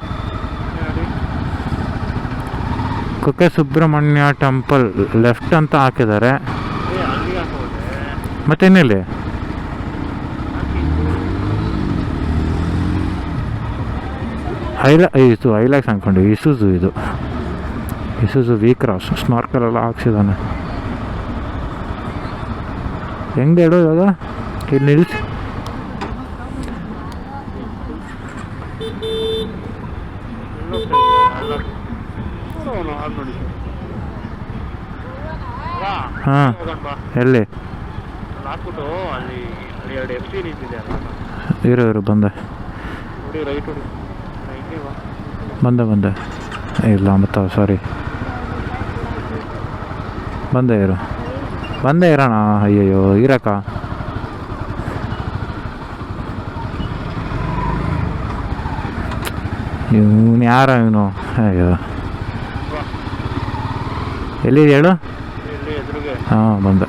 ಕುಕ್ಕೆ ಸುಬ್ರಹ್ಮಣ್ಯ ಟೆಂಪಲ್ ಲೆಫ್ಟ್ ಅಂತ ಹಾಕಿದ್ದಾರೆ. ಅಲ್ಲಿಗೆ ಹಾಕೋದೆ. ಮತ್ತೆ ಇನ್ನೆಲ್ಲಿ? ಇದು ಐಲ್ಯಾಕ್ಸ್ ಅಂದ್ಕೊಂಡು ಇಸುಜು, ಇದು ಇಸುಜು ವಿ ಕ್ರಾಸ್ ಸ್ನಾರ್ಕಲೆಲ್ಲ ಹಾಕ್ಸಿದ್ದಾನೆ. ಹೆಂಗೆ ಹೇಳು ಇವಾಗ ಇಲ್ಲಿ ನಿಲ್ಲಿಸಿ. ಹಾಂ ಎಲ್ಲಿ ಹಾಕ್ಬಿಟ್ಟು ಅಲ್ಲಿ ಎರಡು ಎಫ್ ಸಿ ನಿಂತಿದೆ ಅಲ್ಲ. ಇರು ಬಂದೆ. ನೋಡಿ ರೈಟ್ ಹೊಡಿ. ಬಂದೆ ಇಲ್ಲ ಮತ್ತೆ ಸಾರಿ ಬಂದೆ ಇರೋಣ. ಅಯ್ಯಯ್ಯೋ ಇರಕ್ಕ ಇವನು ಯಾರ ಇವನು? ಅಯ್ಯೋ ಎಲ್ಲಿದೆ ಹೇಳು? ಹಾಂ ಬಂದೆ.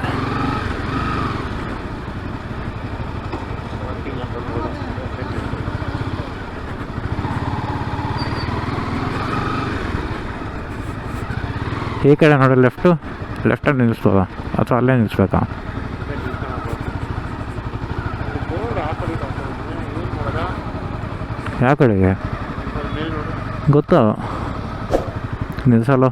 ಈ ಕಡೆ ನೋಡಿ, ಲೆಫ್ಟಲ್ಲಿ ನಿಲ್ಲಿಸ್ಬೋದಾ ಅಥವಾ ಅಲ್ಲೇ ನಿಲ್ಲಿಸ್ಬೇಕಾ? ಯಾವ ಕಡೆಗೆ ಗೊತ್ತಾ? ನಿಲ್ಲಿಸಲ್ಲ.